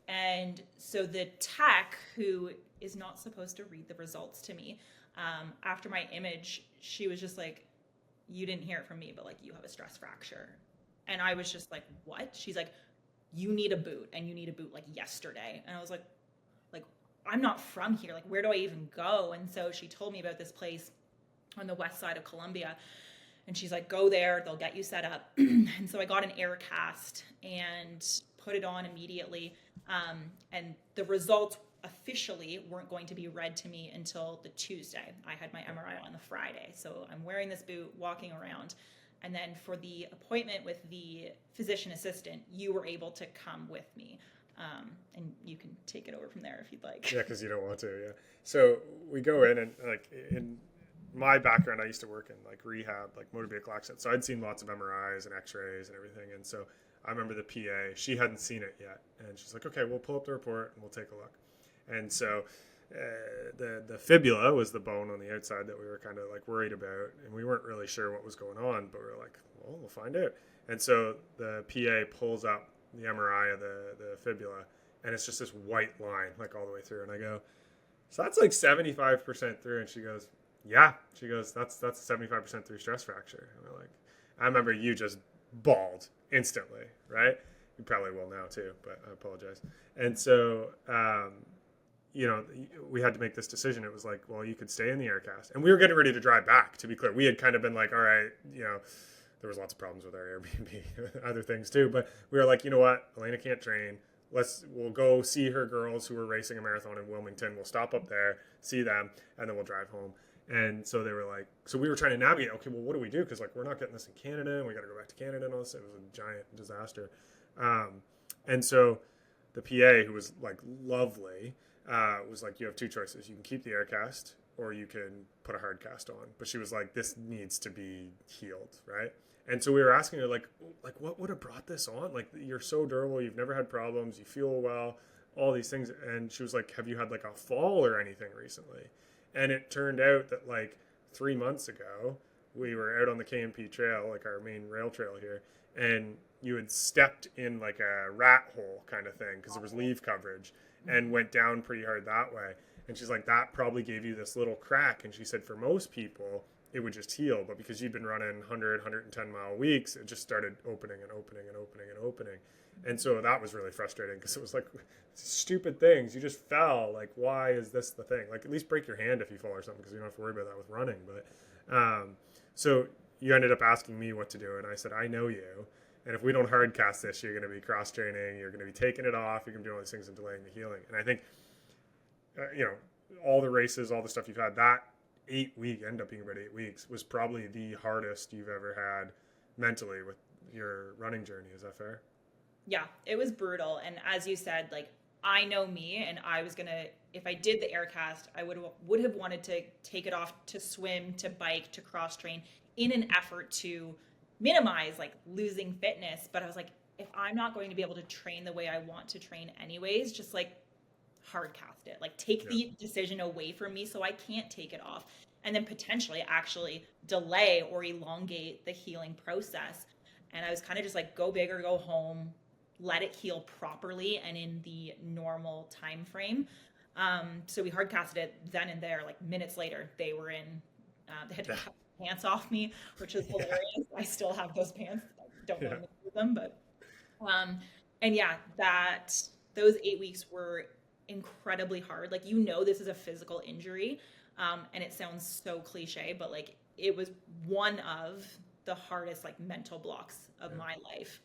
And so the tech, who is not supposed to read the results to me, after my image, she was just like, you didn't hear it from me, but like you have a stress fracture. And I was just like, what? She's like, you need a boot and you need a boot like yesterday. And I was like, I'm not from here. Like, where do I even go? And so she told me about this place on the west side of Columbia. And she's like, go there, they'll get you set up. And so I got an air cast and put it on immediately. And the results officially weren't going to be read to me until the Tuesday. I had my MRI on the Friday. So I'm wearing this boot, walking around. And then for the appointment with the physician assistant, you were able to come with me. And you can take it over from there if you'd like. Yeah, because you don't want to, yeah. So we go in and like in my background, I used to work in like rehab, like motor vehicle accidents. So I'd seen lots of MRIs and x-rays and everything. And so I remember the PA, she hadn't seen it yet. And she's like, okay, we'll pull up the report and we'll take a look. And so the fibula was the bone on the outside that we were kind of like worried about. And we weren't really sure what was going on, but we were like, well, we'll find out. And so the PA pulls up the MRI of the fibula, and it's just this white line like all the way through. And I go, so that's like 75% through. And she goes, yeah. She goes, that's a 75% through stress fracture. And we're like, I remember you just bawled instantly, right? You probably will now too, but I apologize. And so, we had to make this decision. It was like, well, you could stay in the air cast. And we were getting ready to drive back, to be clear. We had kind of been like, all right, there was lots of problems with our Airbnb, other things too. But we were like, you know what? Elaina can't train. We'll go see her girls who were racing a marathon in Wilmington. We'll stop up there, see them, and then we'll drive home. And so they were like, so we were trying to navigate, okay, well, what do we do? Because like, we're not getting this in Canada and we got to go back to Canada and all this. It was a giant disaster. And so the PA, who was like lovely, was like, you have two choices. You can keep the air cast or you can put a hard cast on. But she was like, this needs to be healed, right? And so we were asking her, like what would have brought this on? Like, you're so durable, you've never had problems, you feel well, all these things. And she was like, have you had like a fall or anything recently? And it turned out that like 3 months ago, we were out on the KMP trail, like our main rail trail here, and you had stepped in like a rat hole kind of thing because there was leaf coverage and went down pretty hard that way. And she's like, that probably gave you this little crack. And she said, for most people, it would just heal. But because you'd been running 100, 110 mile weeks, it just started opening and opening and opening and opening. And so that was really frustrating because it was like stupid things. You just fell. Like, why is this the thing? Like, at least break your hand if you fall or something because you don't have to worry about that with running. But so you ended up asking me what to do. And I said, I know you. And if we don't hard cast this, you're going to be cross training. You're going to be taking it off. You're going to do all these things and delaying the healing. And I think, all the races, all the stuff you've had, that 8 week, end up being about 8 weeks, was probably the hardest you've ever had mentally with your running journey. Is that fair? Yeah, it was brutal. And as you said, like I know me and I was gonna if I did the air cast, I would have wanted to take it off to swim, to bike, to cross train in an effort to minimize like losing fitness. But I was like, if I'm not going to be able to train the way I want to train anyways, just like hard cast it. Like take Yeah. the decision away from me so I can't take it off. And then potentially actually delay or elongate the healing process. And I was kind of just like, go big or go home, let it heal properly and in the normal time frame. So we hard casted it then and there. Like minutes later, they were in. They had to Yeah. cut pants off me, which was Yeah. hilarious. I still have those pants. I don't want Yeah. to move them, but and yeah, that those 8 weeks were incredibly hard. Like this is a physical injury, and it sounds so cliche, but like it was one of the hardest like mental blocks of Yeah. my life.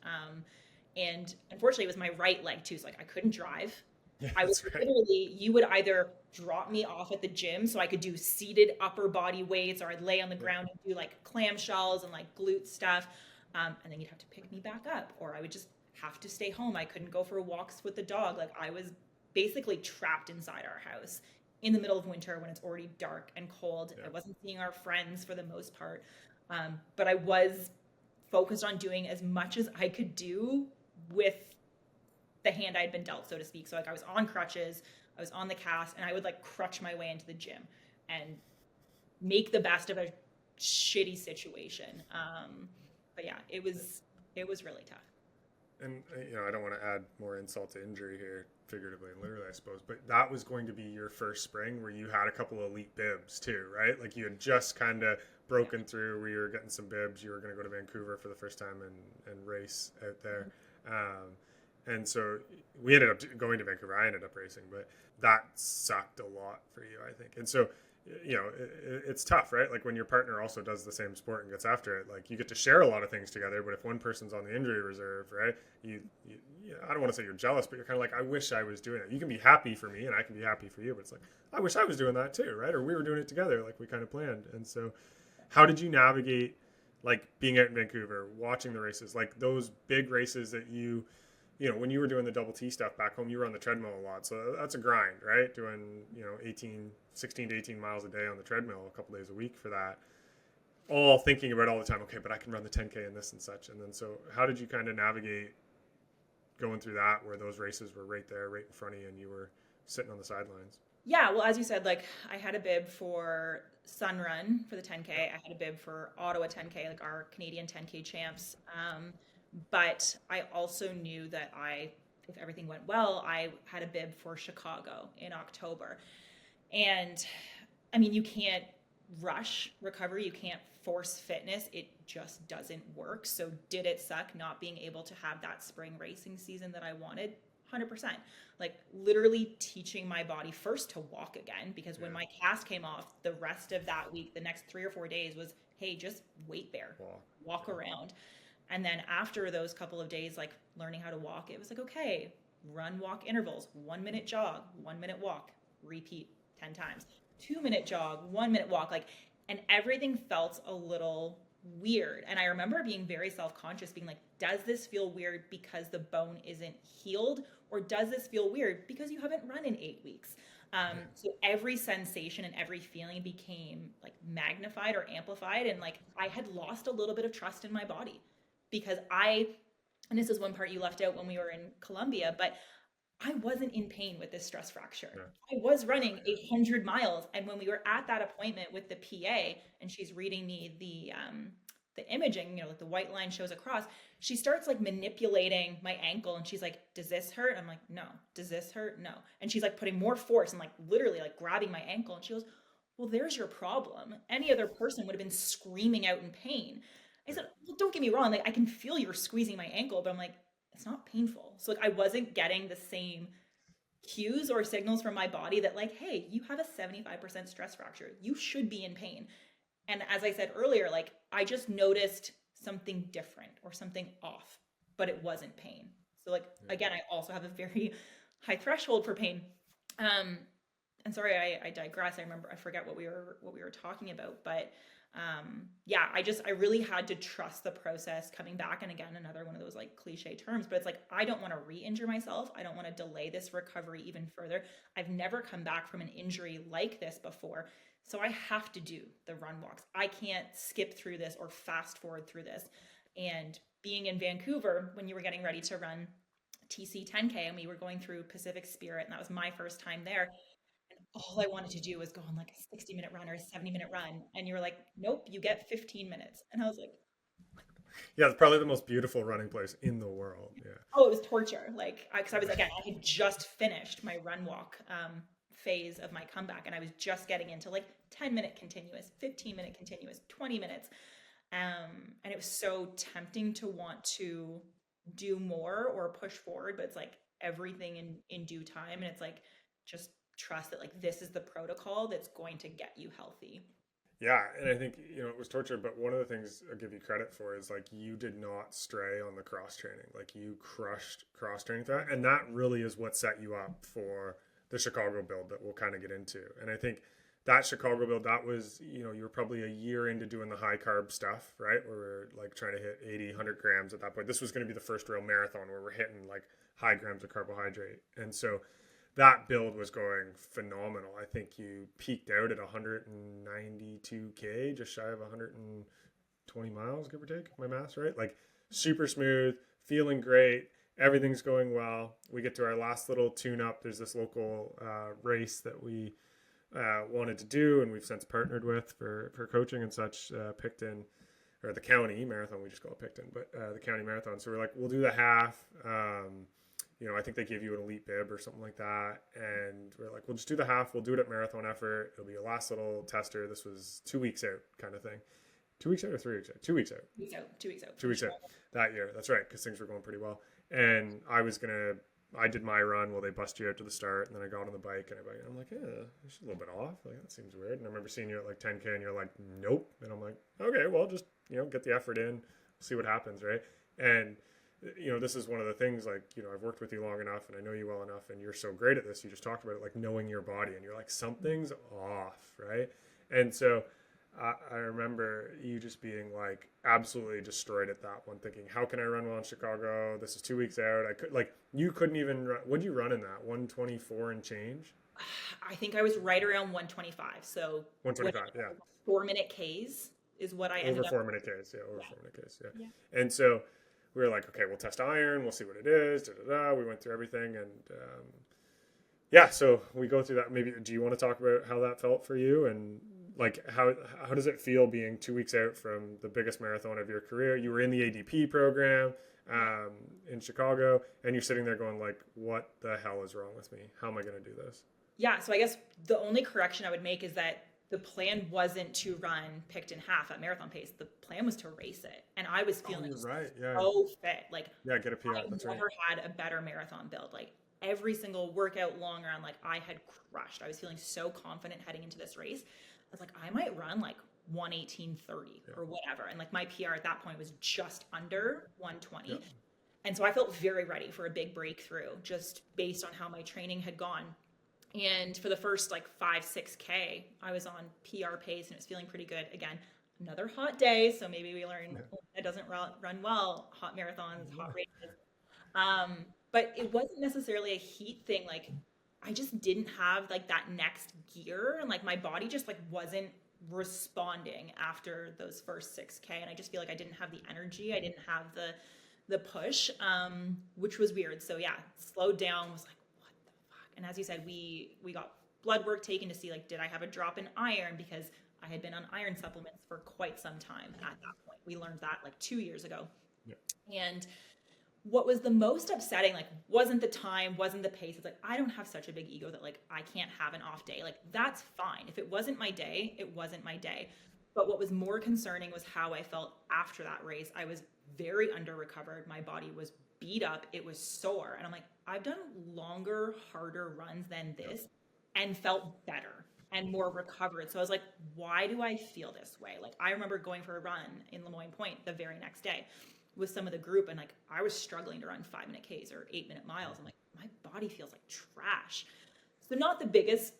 And unfortunately, it was my right leg too. So like I couldn't drive. Yeah, I would that's right. literally, you would either drop me off at the gym so I could do seated upper body weights, or I'd lay on the Yeah. ground and do like clamshells and like glute stuff. And then you'd have to pick me back up, or I would just have to stay home. I couldn't go for walks with the dog. Like I was basically trapped inside our house in the middle of winter when it's already dark and cold. Yeah. I wasn't seeing our friends for the most part. But I was focused on doing as much as I could do with the hand I'd been dealt, so to speak. So like I was on crutches, I was on the cast, and I would like crutch my way into the gym and make the best of a shitty situation. But yeah, it was really tough. And I don't want to add more insult to injury here, figuratively and literally, I suppose. But that was going to be your first spring where you had a couple of elite bibs too, right? Like you had just kind of broken through, where you were getting some bibs. You were going to go to Vancouver for the first time and race out there. And so we ended up going to Vancouver. I ended up racing, but that sucked a lot for you, I think. And so it's tough, right? Like when your partner also does the same sport and gets after it, like you get to share a lot of things together, but if one person's on the injury reserve, right, I don't want to say you're jealous, but you're kind of like, I wish I was doing it. You can be happy for me and I can be happy for you, but it's like, I wish I was doing that too, right? Or we were doing it together like we kind of planned. And so how did you navigate like being out in Vancouver, watching the races, like those big races that when you were doing the double T stuff back home, you were on the treadmill a lot. So that's a grind, right? Doing, 16 to 18 miles a day on the treadmill a couple days a week for that. All thinking about all the time, okay, but I can run the 10K and this and such. And then so how did you kind of navigate going through that where those races were right there, right in front of you, and you were sitting on the sidelines? Yeah, well, as you said, like I had a bib for Sunrun for the 10K. I had a bib for Ottawa 10K, like our Canadian 10K champs. But I also knew that if everything went well, I had a bib for Chicago in October. And I mean, you can't rush recovery, you can't force fitness. It just doesn't work. So, did it suck not being able to have that spring racing season that I wanted? 100%. Like, literally teaching my body first to walk again, because when Yeah. my cast came off, the rest of that week, the next 3 or 4 days was, hey, just weight bear, walk around. And then after those couple of days, like learning how to walk, it was like, okay, run, walk intervals, 1 minute jog, 1 minute walk, repeat 10 times, 2 minute jog, 1 minute walk. Like, and everything felt a little weird. And I remember being very self-conscious, being like, does this feel weird because the bone isn't healed? Or does this feel weird because you haven't run in 8 weeks? So every sensation and every feeling became like magnified or amplified. And like I had lost a little bit of trust in my body because and this is one part you left out when we were in Colombia, but I wasn't in pain with this stress fracture. Yeah. I was running 800 miles. And when we were at that appointment with the PA and she's reading me the imaging, like the white line shows across, she starts like manipulating my ankle and she's like, does this hurt? I'm like, no. Does this hurt? No. And she's like putting more force and like literally like grabbing my ankle. And she goes, well, there's your problem. Any other person would have been screaming out in pain. I said, well, don't get me wrong. Like I can feel you're squeezing my ankle, but I'm like, it's not painful. So like I wasn't getting the same cues or signals from my body that like, hey, you have a 75% stress fracture. You should be in pain. And as I said earlier, like I just noticed something different or something off, but it wasn't pain. So like again, I also have a very high threshold for pain. and sorry, I digress. I forget what we were talking about, but yeah, I really had to trust the process coming back. And again, another one of those like cliche terms, but it's like, I don't want to re-injure myself. I don't want to delay this recovery even further. I've never come back from an injury like this before. So I have to do the run walks. I can't skip through this or fast forward through this. And being in Vancouver when you were getting ready to run TC 10K and we were going through Pacific Spirit, and that was my first time there, all I wanted to do was go on like a 60-minute run or a 70-minute run. And you were like, nope, you get 15 minutes. And I was like, Yeah, it's probably the most beautiful running place in the world. Yeah. oh, it was torture. Like, because I was, again, I had just finished my run walk phase of my comeback. And I was just getting into like 10-minute continuous, 15-minute continuous, 20 minutes. And it was so tempting to want to do more or push forward, but it's like everything in due time. And it's like, just trust that like this is the protocol that's going to get you healthy. Yeah, and I think it was torture, but one of the things I'll give you credit for is like you did not stray on the cross training. Like you crushed cross training through that, and that really is what set you up for the Chicago build that we'll kind of get into. And I think that Chicago build, that was, you were probably a year into doing the high carb stuff, right? Where we're like trying to hit 80, 100 grams at that point. This was going to be the first real marathon where we're hitting like high grams of carbohydrate. And so that build was going phenomenal. I think you peaked out at 192K, just shy of 120 miles, give or take, my math's right. Like super smooth, feeling great. Everything's going well. We get to our last little tune up. There's this local race that we wanted to do, and we've since partnered with for coaching and such, Picton, or the county marathon, we just call it Picton, but the county marathon. So we're like, we'll do the half. I think they give you an elite bib or something like that. And we're like, we'll just do the half. We'll do it at marathon effort. It'll be a last little tester. This was 2 weeks out kind of thing. 2 weeks out or 3 weeks out? 2 weeks out. 2 weeks out. 2 weeks out that year. That's right, because things were going pretty well. And I did my run while they bust you out to the start. And then I got on the bike and I'm like, yeah, it's a little bit off. Like, that seems weird. And I remember seeing you at like 10K and you're like, nope. And I'm like, okay, well, just, get the effort in, see what happens, right? And this is one of the things, like, I've worked with you long enough and I know you well enough and you're so great at this. You just talked about it, like knowing your body, and you're like, something's off, right? And so I remember you just being like absolutely destroyed at that one, thinking, how can I run well in Chicago? This is 2 weeks out. You couldn't even run. What'd you run in that? 124 and change? I think I was right around 125. So 125, yeah. 4-minute Ks is what I ended up. Over 4-minute Ks, yeah. 4-minute Ks, yeah. And so we were like, okay, we'll test iron. We'll see what it is. We went through everything. And so we go through that. Maybe, do you want to talk about how that felt for you? And like, how does it feel being 2 weeks out from the biggest marathon of your career? You were in the ADP program in Chicago, and you're sitting there going like, what the hell is wrong with me? How am I going to do this? Yeah. So I guess the only correction I would make is that the plan wasn't to run Picton half at marathon pace. The plan was to race it. And I was feeling so fit. Like, get a PR. I've never had a better marathon build. Like every single workout, long run, like I had crushed. I was feeling so confident heading into this race. I was like, I might run like 118.30 or whatever. And like my PR at that point was just under 120. Yeah. And so I felt very ready for a big breakthrough just based on how my training had gone. And for the first like 5-6K, I was on PR pace and it was feeling pretty good. Again, another hot day. So maybe we learned it doesn't run well, hot marathons, hot races. But it wasn't necessarily a heat thing. Like I just didn't have like that next gear, and like my body just like wasn't responding after those first 6K. And I just feel like I didn't have the energy. I didn't have the push, which was weird. So yeah, slowed down, was like, and as you said, we got blood work taken to see, like, did I have a drop in iron? Because I had been on iron supplements for quite some time at that point. We learned that like 2 years ago. Yeah. And what was the most upsetting, like, wasn't the time, wasn't the pace. It's like, I don't have such a big ego that like, I can't have an off day. Like, that's fine. If it wasn't my day, it wasn't my day. But what was more concerning was how I felt after that race. I was very under recovered. My body was beat up. It was sore. And I'm like, I've done longer, harder runs than this and felt better and more recovered. So I was like, why do I feel this way? Like, I remember going for a run in Lemoyne Point the very next day with some of the group, and like, I was struggling to run 5-minute Ks or 8-minute miles. I'm like, my body feels like trash. So not the biggest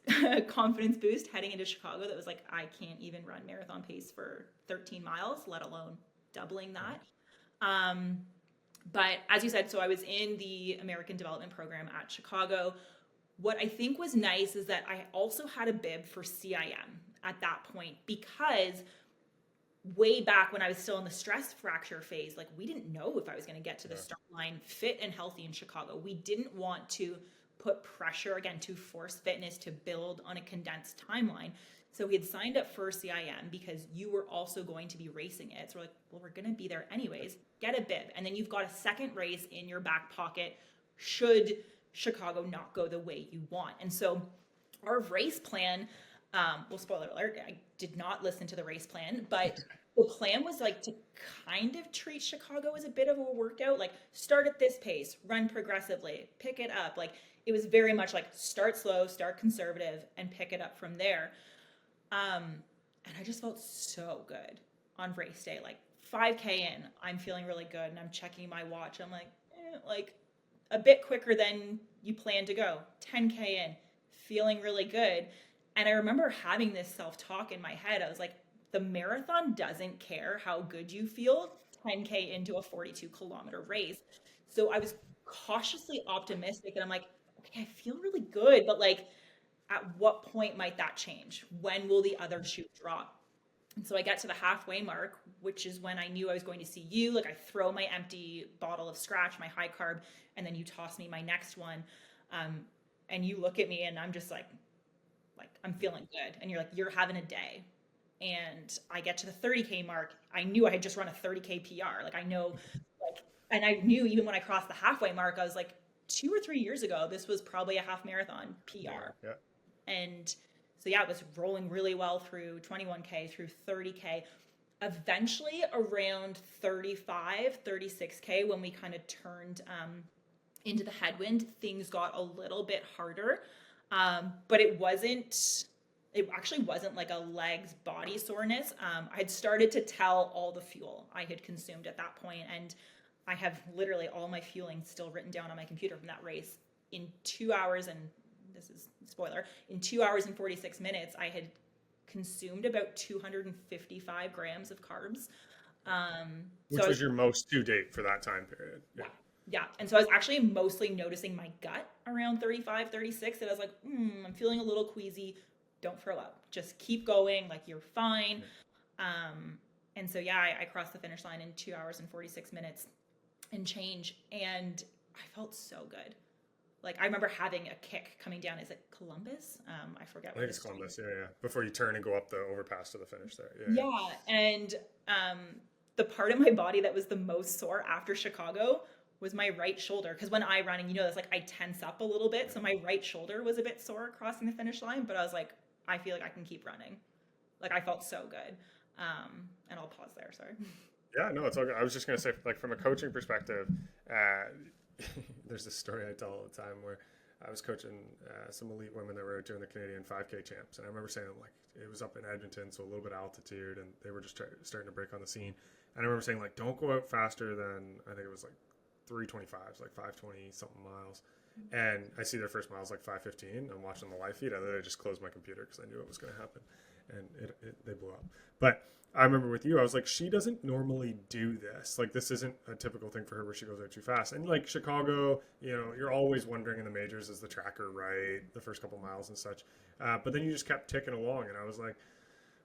confidence boost heading into Chicago. That was like, I can't even run marathon pace for 13 miles, let alone doubling that. But as you said, so I was in the American Development Program at Chicago. What I think was nice is that I also had a bib for CIM at that point, because way back when I was still in the stress fracture phase, like we didn't know if I was going to get to the start line fit and healthy in Chicago. We didn't want to put pressure, again, to force fitness to build on a condensed timeline. So we had signed up for CIM because you were also going to be racing it. So we're like, well, we're going to be there anyways. Get a bib. And then you've got a second race in your back pocket should Chicago not go the way you want. And so our race plan, well, spoiler alert, I did not listen to the race plan, but the plan was like to kind of treat Chicago as a bit of a workout, like start at this pace, run progressively, pick it up. Like it was very much like start slow, start conservative, and pick it up from there. And I just felt so good on race day. Like 5K in, I'm feeling really good, and I'm checking my watch. I'm like a bit quicker than you plan to go. 10K in, feeling really good. And I remember having this self-talk in my head. I was like, the marathon doesn't care how good you feel 10K into a 42-kilometer race. So I was cautiously optimistic, and I'm like, okay, I feel really good, but like, at what point might that change? When will the other shoe drop? And so I get to the halfway mark, which is when I knew I was going to see you. Like I throw my empty bottle of Scratch, my high carb, and then you toss me my next one. And you look at me, and I'm just like I'm feeling good. And you're like, you're having a day. And I get to the 30K mark. I knew I had just run a 30K PR. Like I know, like, and I knew even when I crossed the halfway mark, I was like, 2 or 3 years ago, this was probably a half marathon PR. Yeah. And so, yeah, it was rolling really well through 21K, through 30K. Eventually, around 35, 36K, when we kind of turned into the headwind, things got a little bit harder. But it actually wasn't like a legs body soreness. I'd started to tell all the fuel I had consumed at that point, and I have literally all my fueling still written down on my computer from that race. In 2 hours, and this is spoiler, in 2 hours and 46 minutes, I had consumed about 255 grams of carbs. Which was your most to date for that time period. Yeah. And so I was actually mostly noticing my gut around 35, 36. And I was like, I'm feeling a little queasy. Don't throw up. Just keep going. Like, you're fine. And so, yeah, I crossed the finish line in 2 hours and 46 minutes and change. And I felt so good. Like, I remember having a kick coming down. Is it Columbus? I forget. I think it's Columbus. Yeah. Before you turn and go up the overpass to the finish there. Yeah. And the part of my body that was the most sore after Chicago was my right shoulder. Because when I run, and that's like I tense up a little bit. So my right shoulder was a bit sore crossing the finish line. But I was like, I feel like I can keep running. Like, I felt so good. And I'll pause there. Sorry. Yeah, no, it's all good. I was just going to say, like, from a coaching perspective, there's this story I tell all the time where I was coaching some elite women that were doing the Canadian 5K champs. And I remember saying, like, it was up in Edmonton, so a little bit of altitude, and they were just starting to break on the scene. And I remember saying, like, don't go out faster than, I think it was like 325s, like 520 something miles. And I see their first miles like 5:15. I'm watching the live feed. I literally just closed my computer because I knew it was going to happen, and they blew up. But I remember with you, I was like, she doesn't normally do this. Like, this isn't a typical thing for her where she goes out too fast. And like Chicago, you're always wondering in the majors, is the tracker right the first couple miles and such. But then you just kept ticking along, and I was like,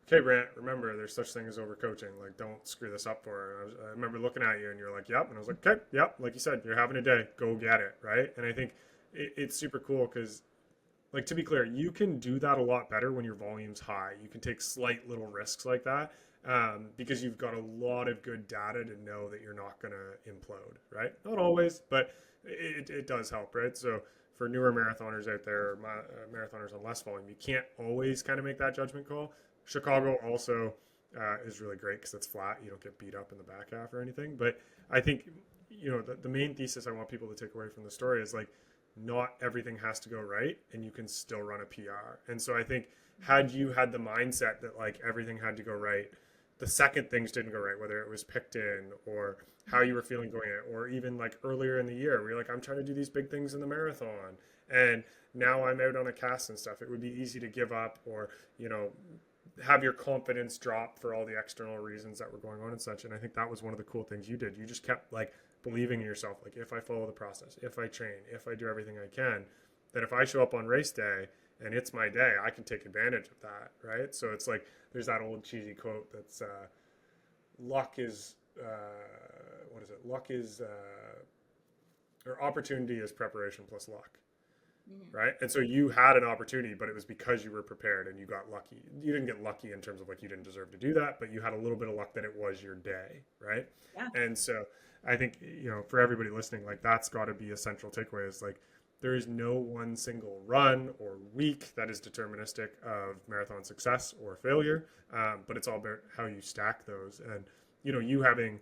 okay, Brant, remember, there's such thing as overcoaching. Like, don't screw this up for her. I remember looking at you, and you're like, yep. And I was like, okay, yep. Like you said, you're having a day. Go get it, right? And I think it's super cool because, like, to be clear, you can do that a lot better when your volume's high. You can take slight little risks like that because you've got a lot of good data to know that you're not going to implode, right? Not always, but it does help, right? So for newer marathoners out there, marathoners on less volume, you can't always kind of make that judgment call. Chicago also is really great because it's flat. You don't get beat up in the back half or anything. But I think, the main thesis I want people to take away from the story is, like, not everything has to go right, and you can still run a PR. And so I think had you had the mindset that, like, everything had to go right, the second things didn't go right, whether it was picked in or how you were feeling going in, or even like earlier in the year where you're like, I'm trying to do these big things in the marathon, and now I'm out on a cast and stuff. It would be easy to give up, or, you know, have your confidence drop for all the external reasons that were going on and such. And I think that was one of the cool things you did. You just kept like believing in yourself. Like, if I follow the process, if I train, if I do everything I can, then if I show up on race day and it's my day, I can take advantage of that. Right. So it's like, there's that old cheesy quote that's, luck is, what is it? Luck is, or opportunity is preparation plus luck. Right. And so you had an opportunity, but it was because you were prepared and you got lucky. You didn't get lucky in terms of like you didn't deserve to do that, but you had a little bit of luck that it was your day. Right. Yeah. And so I think, you know, for everybody listening, like that's got to be a central takeaway, is like, there is no one single run or week that is deterministic of marathon success or failure. But it's all about how you stack those. And, you know, you having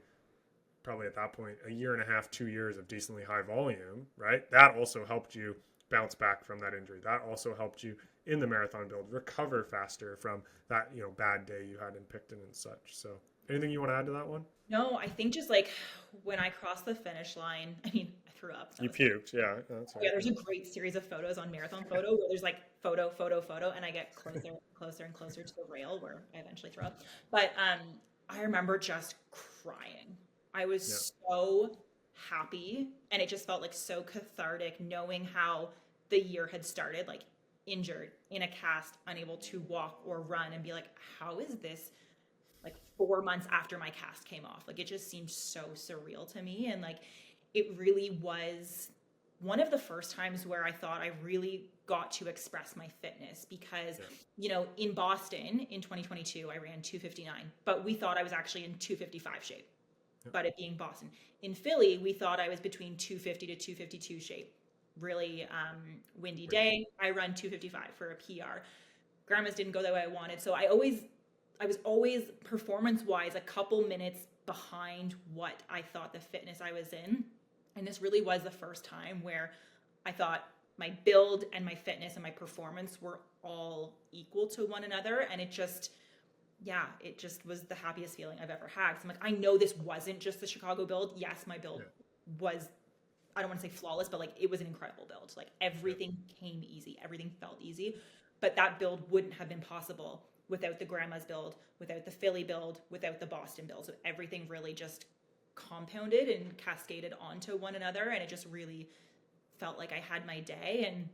probably at that point a year and a half, 2 years of decently high volume, right? That also helped you bounce back from that injury. That also helped you in the marathon build recover faster from that, you know, bad day you had in Picton and such. So anything you want to add to that one? No, I think just like when I crossed the finish line, I mean, I threw up. You puked, yeah. That's right. Yeah, there's a great series of photos on Marathon Photo where there's like photo, photo, photo, and I get closer, closer, and closer to the rail where I eventually throw up. But I remember just crying. I was so happy, and it just felt like so cathartic knowing how the year had started, like injured, in a cast, unable to walk or run, and be like, how is this like 4 months after my cast came off? Like, it just seemed so surreal to me. And like, it really was one of the first times where I thought I really got to express my fitness, because, you know, in Boston in 2022, I ran 2:59, but we thought I was actually in 2:55 shape, but it being Boston. In Philly, we thought I was between 2:50 to 2:52 shape. Really windy day, I run 2:55 for a PR. Grandma's didn't go the way I wanted. So I was always performance-wise a couple minutes behind what I thought the fitness I was in. And this really was the first time where I thought my build and my fitness and my performance were all equal to one another. And it just was the happiest feeling I've ever had. So I'm like, I know this wasn't just the Chicago build. Yes, my build was, I don't want to say flawless, but like it was an incredible build. Like everything came easy. Everything felt easy. But that build wouldn't have been possible without the Grandma's build, without the Philly build, without the Boston build. So everything really just compounded and cascaded onto one another. And it just really felt like I had my day. And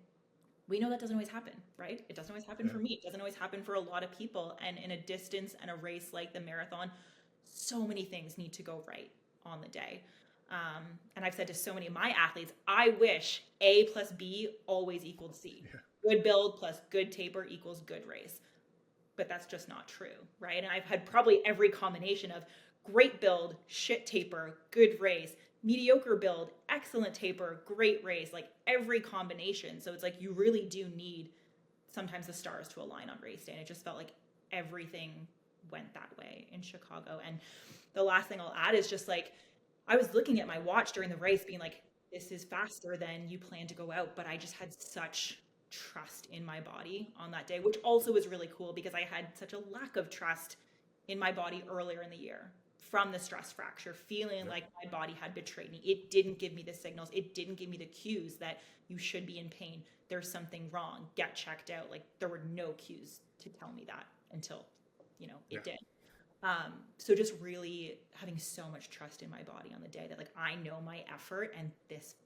we know that doesn't always happen, right? It doesn't always happen for me. It doesn't always happen for a lot of people. And in a distance and a race like the marathon, so many things need to go right on the day. And I've said to so many of my athletes, I wish A plus B always equaled C. Good build plus good taper equals good race. But that's just not true, right? And I've had probably every combination of great build, shit taper, good race, mediocre build, excellent taper, great race, like every combination. So it's like you really do need sometimes the stars to align on race day. And it just felt like everything went that way in Chicago. And the last thing I'll add is just like, I was looking at my watch during the race being like, this is faster than you plan to go out. But I just had such trust in my body on that day, which also was really cool because I had such a lack of trust in my body earlier in the year from the stress fracture, feeling like my body had betrayed me. It didn't give me the signals. It didn't give me the cues that you should be in pain. There's something wrong. Get checked out. Like there were no cues to tell me that until, you know, it did. So just really having so much trust in my body on the day that like, I know my effort and this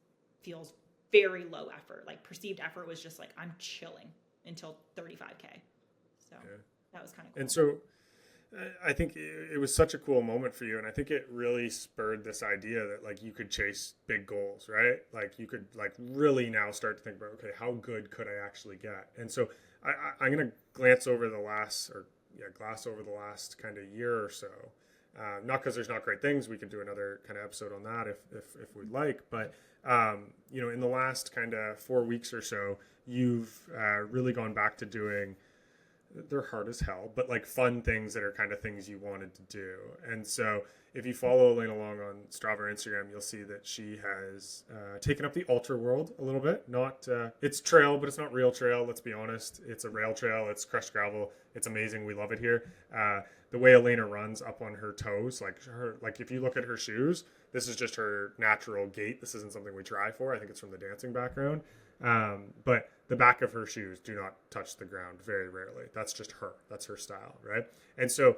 feels very low effort. Like perceived effort was just like, I'm chilling until 35K. So that was kind of cool. And so I think it was such a cool moment for you. And I think it really spurred this idea that like you could chase big goals, right? Like you could like really now start to think about, okay, how good could I actually get? And so I'm going to glass over the last kind of year or so. Not because there's not great things. We could do another kind of episode on that if we'd like. But, you know, in the last kind of 4 weeks or so, you've really gone back to doing they're hard as hell, but like fun things that are kind of things you wanted to do. And so if you follow Elaine along on Strava or Instagram, you'll see that she has taken up the ultra world a little bit. Not it's trail, but it's not real trail. Let's be honest. It's a rail trail. It's crushed gravel. It's amazing. We love it here. The way Elaina runs up on her toes, like if you look at her shoes, this is just her natural gait. This isn't something we try for. I think it's from the dancing background. But the back of her shoes do not touch the ground very rarely. That's just her. That's her style, right? And so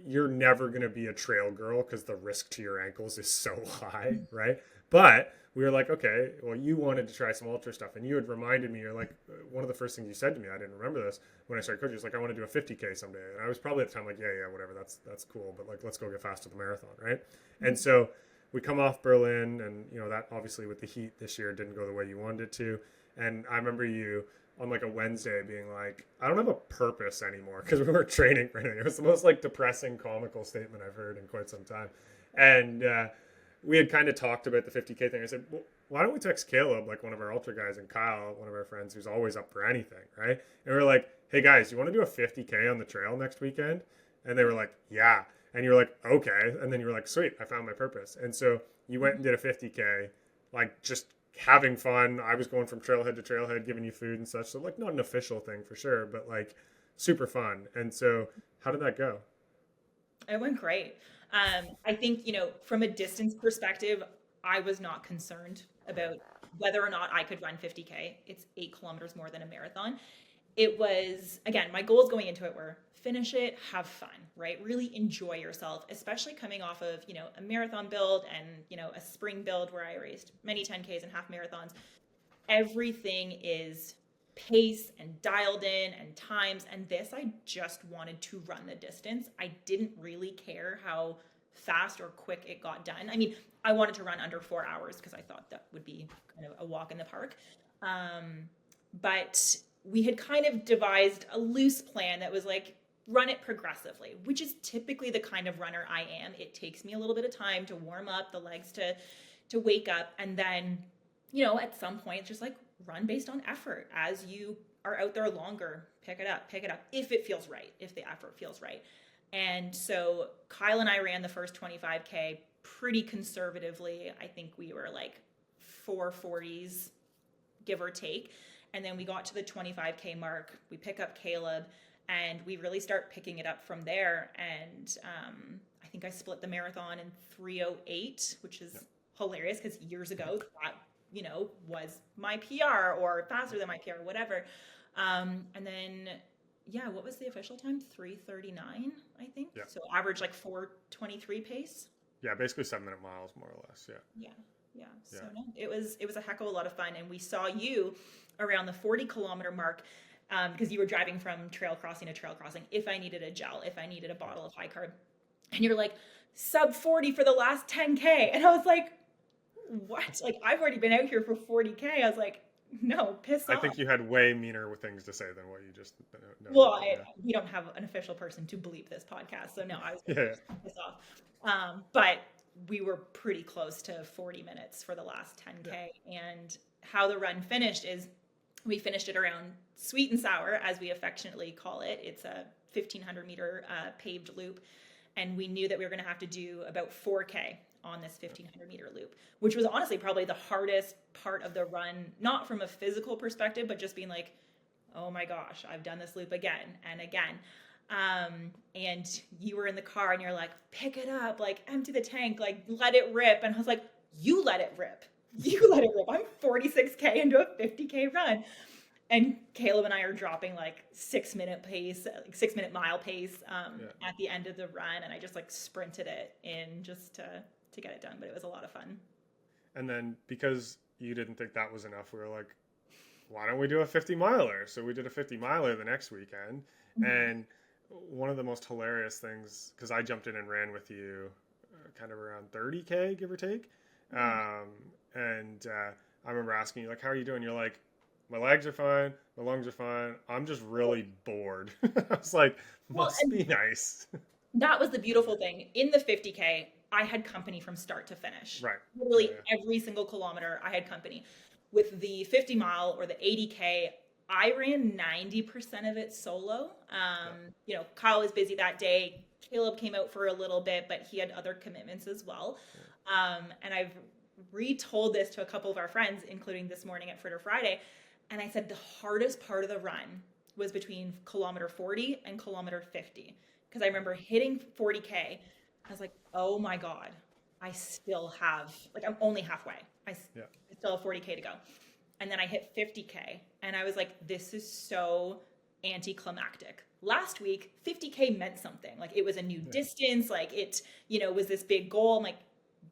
you're never going to be a trail girl because the risk to your ankles is so high, right? But we were like, okay, well, you wanted to try some ultra stuff, and you had reminded me, you're like, one of the first things you said to me, I didn't remember this when I started coaching, was like, I want to do a 50K someday. And I was probably at the time like, yeah, whatever, that's cool, but like, let's go get fast at the marathon, right? And so we come off Berlin, and that obviously with the heat this year didn't go the way you wanted it to. And I remember you on like a Wednesday being like, I don't have a purpose anymore, because we weren't training for anything. It was the most like depressing, comical statement I've heard in quite some time. And we had kind of talked about the 50K thing. I said, well, why don't we text Caleb, like one of our ultra guys, and Kyle, one of our friends who's always up for anything, right? And we're like, hey guys, you want to do a 50K on the trail next weekend? And they were like, yeah. And you were like, okay. And then you were like, sweet, I found my purpose. And so you went and did a 50K, like just having fun. I was going from trailhead to trailhead, giving you food and such. So like not an official thing for sure, but like super fun. And so how did that go? It went great. I think, from a distance perspective, I was not concerned about whether or not I could run 50K. It's 8 kilometers more than a marathon. It was, again, my goals going into it were finish it, have fun, right? Really enjoy yourself, especially coming off of, a marathon build and, a spring build where I raced many 10Ks and half marathons. Everything is pace and dialed in and times. And this, I just wanted to run the distance. I didn't really care how fast or quick it got done. I mean, I wanted to run under 4 hours because I thought that would be kind of a walk in the park. But we had kind of devised a loose plan that was like, run it progressively, which is typically the kind of runner I am. It takes me a little bit of time to warm up, the legs to wake up. And then, at some point, it's just like run based on effort. As you are out there longer, pick it up, if it feels right, if the effort feels right. And so Kyle and I ran the first 25K pretty conservatively. I think we were like 440s, give or take. And then we got to the 25K mark. We pick up Caleb, and we really start picking it up from there. And I think I split the marathon in 3:08, which is hilarious because years ago that was my PR or faster than my PR or whatever. And then, what was the official time? 3:39, I think. Yeah. So average like 4:23 pace. Yeah, basically 7-minute miles, more or less. Yeah. So no, it was a heck of a lot of fun. And we saw you around the 40-kilometer mark because you were driving from trail crossing to trail crossing. If I needed a gel, if I needed a bottle of high carb, and you're like sub 40 for the last 10K. And I was like, what? Like, I've already been out here for 40K. I was like, no, piss off. I think you had way meaner things to say than what you just we don't have an official person to bleep this podcast, so no, I was pissed off. But we were pretty close to 40 minutes for the last 10K. And how the run finished is we finished it around Sweet and Sour, as we affectionately call it. It's a 1,500 meter paved loop. And we knew that we were going to have to do about 4K on this 1,500 meter loop, which was honestly probably the hardest part of the run, not from a physical perspective, but just being like, oh my gosh, I've done this loop again and again. And you were in the car and you're like, pick it up, like empty the tank, like let it rip. And I was like, you let it rip. I'm 46K into a 50K run. And Caleb and I are dropping like 6-minute pace, like 6-minute mile pace at the end of the run. And I just like sprinted it in just to get it done. But it was a lot of fun. And then because you didn't think that was enough, we were like, why don't we do a 50 miler? So we did a 50 miler the next weekend. Mm-hmm. And one of the most hilarious things, because I jumped in and ran with you kind of around 30K, give or take. Mm-hmm. And I remember asking you, like, how are you doing? You're like, my legs are fine. My lungs are fine. I'm just really bored. I was like, must be nice. That was the beautiful thing. In the 50K, I had company from start to finish. Right. Literally every single kilometer, I had company. With the 50 mile or the 80K, I ran 90% of it solo. You know, Kyle was busy that day. Caleb came out for a little bit, but he had other commitments as well. And I've retold this to a couple of our friends, including this morning at Fritter Friday. And I said the hardest part of the run was between kilometer 40 and kilometer 50. Because I remember hitting 40K. I was like, oh my God, I still have, like, I'm only halfway. I still have 40K to go. And then I hit 50K. And I was like, this is so anticlimactic. Last week, 50K meant something. Like, it was a new distance. Like, it, you know, was this big goal. I'm like,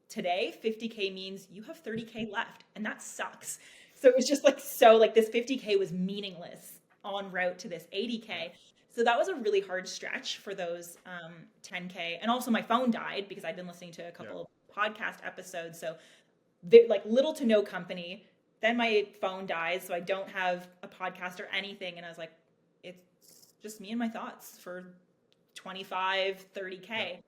today, 50K means you have 30K left. And that sucks. So it was just like, so like this 50K was meaningless en route to this 80K. So that was a really hard stretch for those 10K. And also my phone died because I'd been listening to a couple of podcast episodes. So like little to no company. Then my phone dies. So I don't have a podcast or anything. And I was like, it's just me and my thoughts for 25, 30K.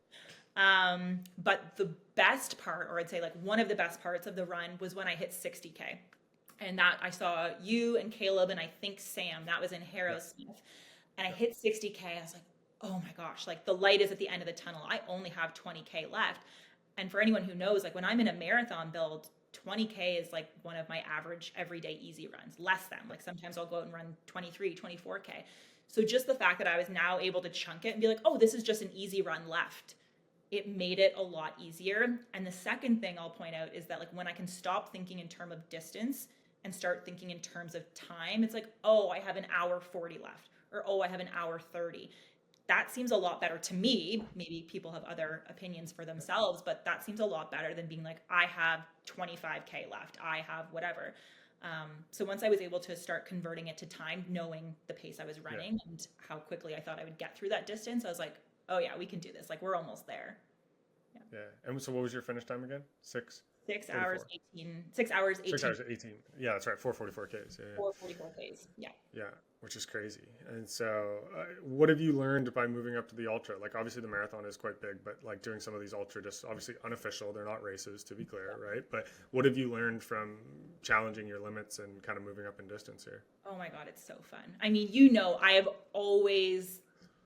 But the best part, or I'd say like one of the best parts of the run was when I hit 60K. And that I saw you and Caleb and I think Sam, that was in Harrowsmith. And I hit 60K. I was like, oh my gosh, like the light is at the end of the tunnel. I only have 20K left. And for anyone who knows, like when I'm in a marathon build, 20K is like one of my average everyday easy runs, less than. Like sometimes I'll go out and run 23, 24K. So just the fact that I was now able to chunk it and be like, oh, this is just an easy run left, it made it a lot easier. And the second thing I'll point out is that like when I can stop thinking in terms of distance and start thinking in terms of time, it's like, oh, I have an hour 40 left, or oh, I have an hour 30. That seems a lot better to me. Maybe people have other opinions for themselves, but that seems a lot better than being like, I have 25K left, I have whatever. So once I was able to start converting it to time, knowing the pace I was running and how quickly I thought I would get through that distance, I was like, oh yeah, we can do this. Like we're almost there. Yeah. And so what was your finish time again? 6 hours 18. 6 hours 18. 6 hours 18. Yeah, that's right. 444 Ks. Yeah. 444 Ks. Yeah. Yeah, which is crazy. And so, what have you learned by moving up to the ultra? Like, obviously, the marathon is quite big, but like doing some of these ultra, just obviously unofficial. They're not races, to be clear, right? But what have you learned from challenging your limits and kind of moving up in distance here? Oh my God, it's so fun. I mean, you know, I have always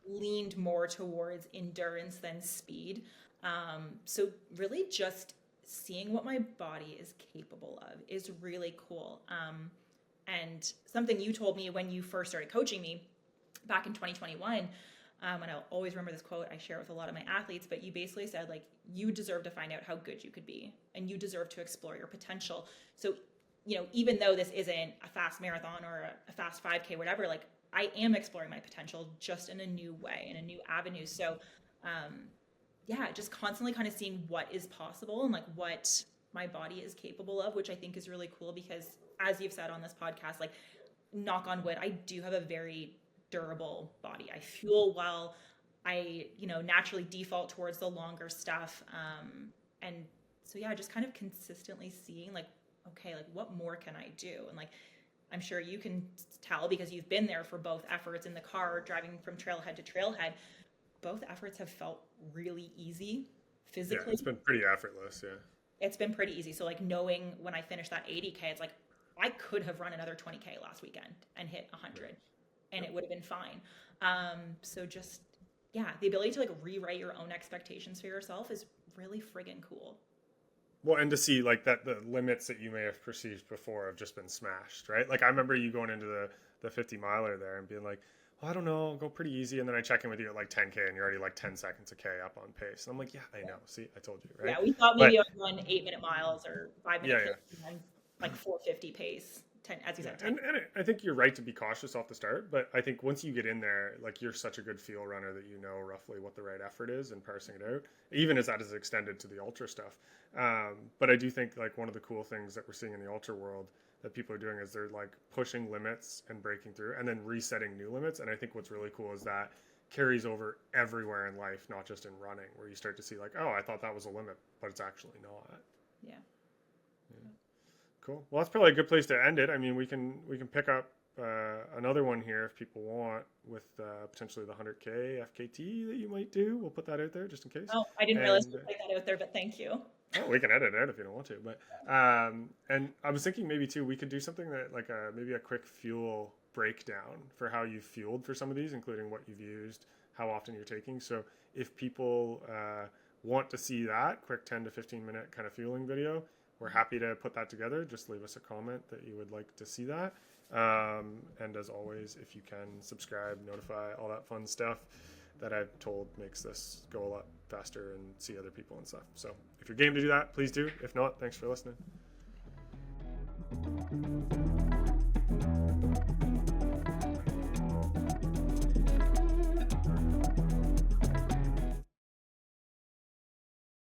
leaned more towards endurance than speed. So really just seeing what my body is capable of is really cool. And something you told me when you first started coaching me back in 2021, and I'll always remember this quote, I share it with a lot of my athletes, but you basically said like, you deserve to find out how good you could be and you deserve to explore your potential. So, you know, even though this isn't a fast marathon or a fast 5K, whatever, like I am exploring my potential just in a new way, in a new avenue. So, yeah, just constantly kind of seeing what is possible and like what my body is capable of, which I think is really cool because as you've said on this podcast, like knock on wood, I do have a very durable body. I fuel well. I, you know, naturally default towards the longer stuff. And so, yeah, just kind of consistently seeing like, okay, like what more can I do? And like, I'm sure you can tell because you've been there for both efforts in the car, driving from trailhead to trailhead. Both efforts have felt really easy physically. Yeah, it's been pretty effortless. Yeah. It's been pretty easy. So like knowing when I finished that 80K, it's like, I could have run another 20K last weekend and hit 100 and it would have been fine. So just, yeah, the ability to like rewrite your own expectations for yourself is really friggin' cool. Well, and to see like that the limits that you may have perceived before have just been smashed, right? Like I remember you going into the 50 miler there and being like, well, I don't know, I'll go pretty easy. And then I check in with you at like 10K and you're already like 10 seconds a K up on pace. And I'm like, yeah, I know. See, I told you, right? Yeah, we thought maybe I would run 8-minute miles or 5-minute pace, like 450 pace, 10, as you said. 10. And I think you're right to be cautious off the start. But I think once you get in there, like you're such a good feel runner that you know roughly what the right effort is and parsing it out, even as that is extended to the ultra stuff. But I do think like one of the cool things that we're seeing in the ultra world that people are doing is they're like pushing limits and breaking through and then resetting new limits. And I think what's really cool is that carries over everywhere in life, not just in running, where you start to see like, oh, I thought that was a limit, but it's actually not. Yeah. Cool. Well, that's probably a good place to end it. I mean, we can pick up another one here if people want with potentially the 100K FKT that you might do. We'll put that out there just in case. Oh, I didn't realize you put that out there, but thank you. Oh, we can edit it out if you don't want to. But and I was thinking maybe too we could do something that like maybe a quick fuel breakdown for how you've fueled for some of these, including what you've used, how often you're taking. So if people want to see that quick 10 to 15 minute kind of fueling video, we're happy to put that together. Just leave us a comment that you would like to see that. And as always, if you can subscribe, notify, all that fun stuff that I've told makes this go a lot faster and see other people and stuff. So if you're game to do that, please do. If not, thanks for listening.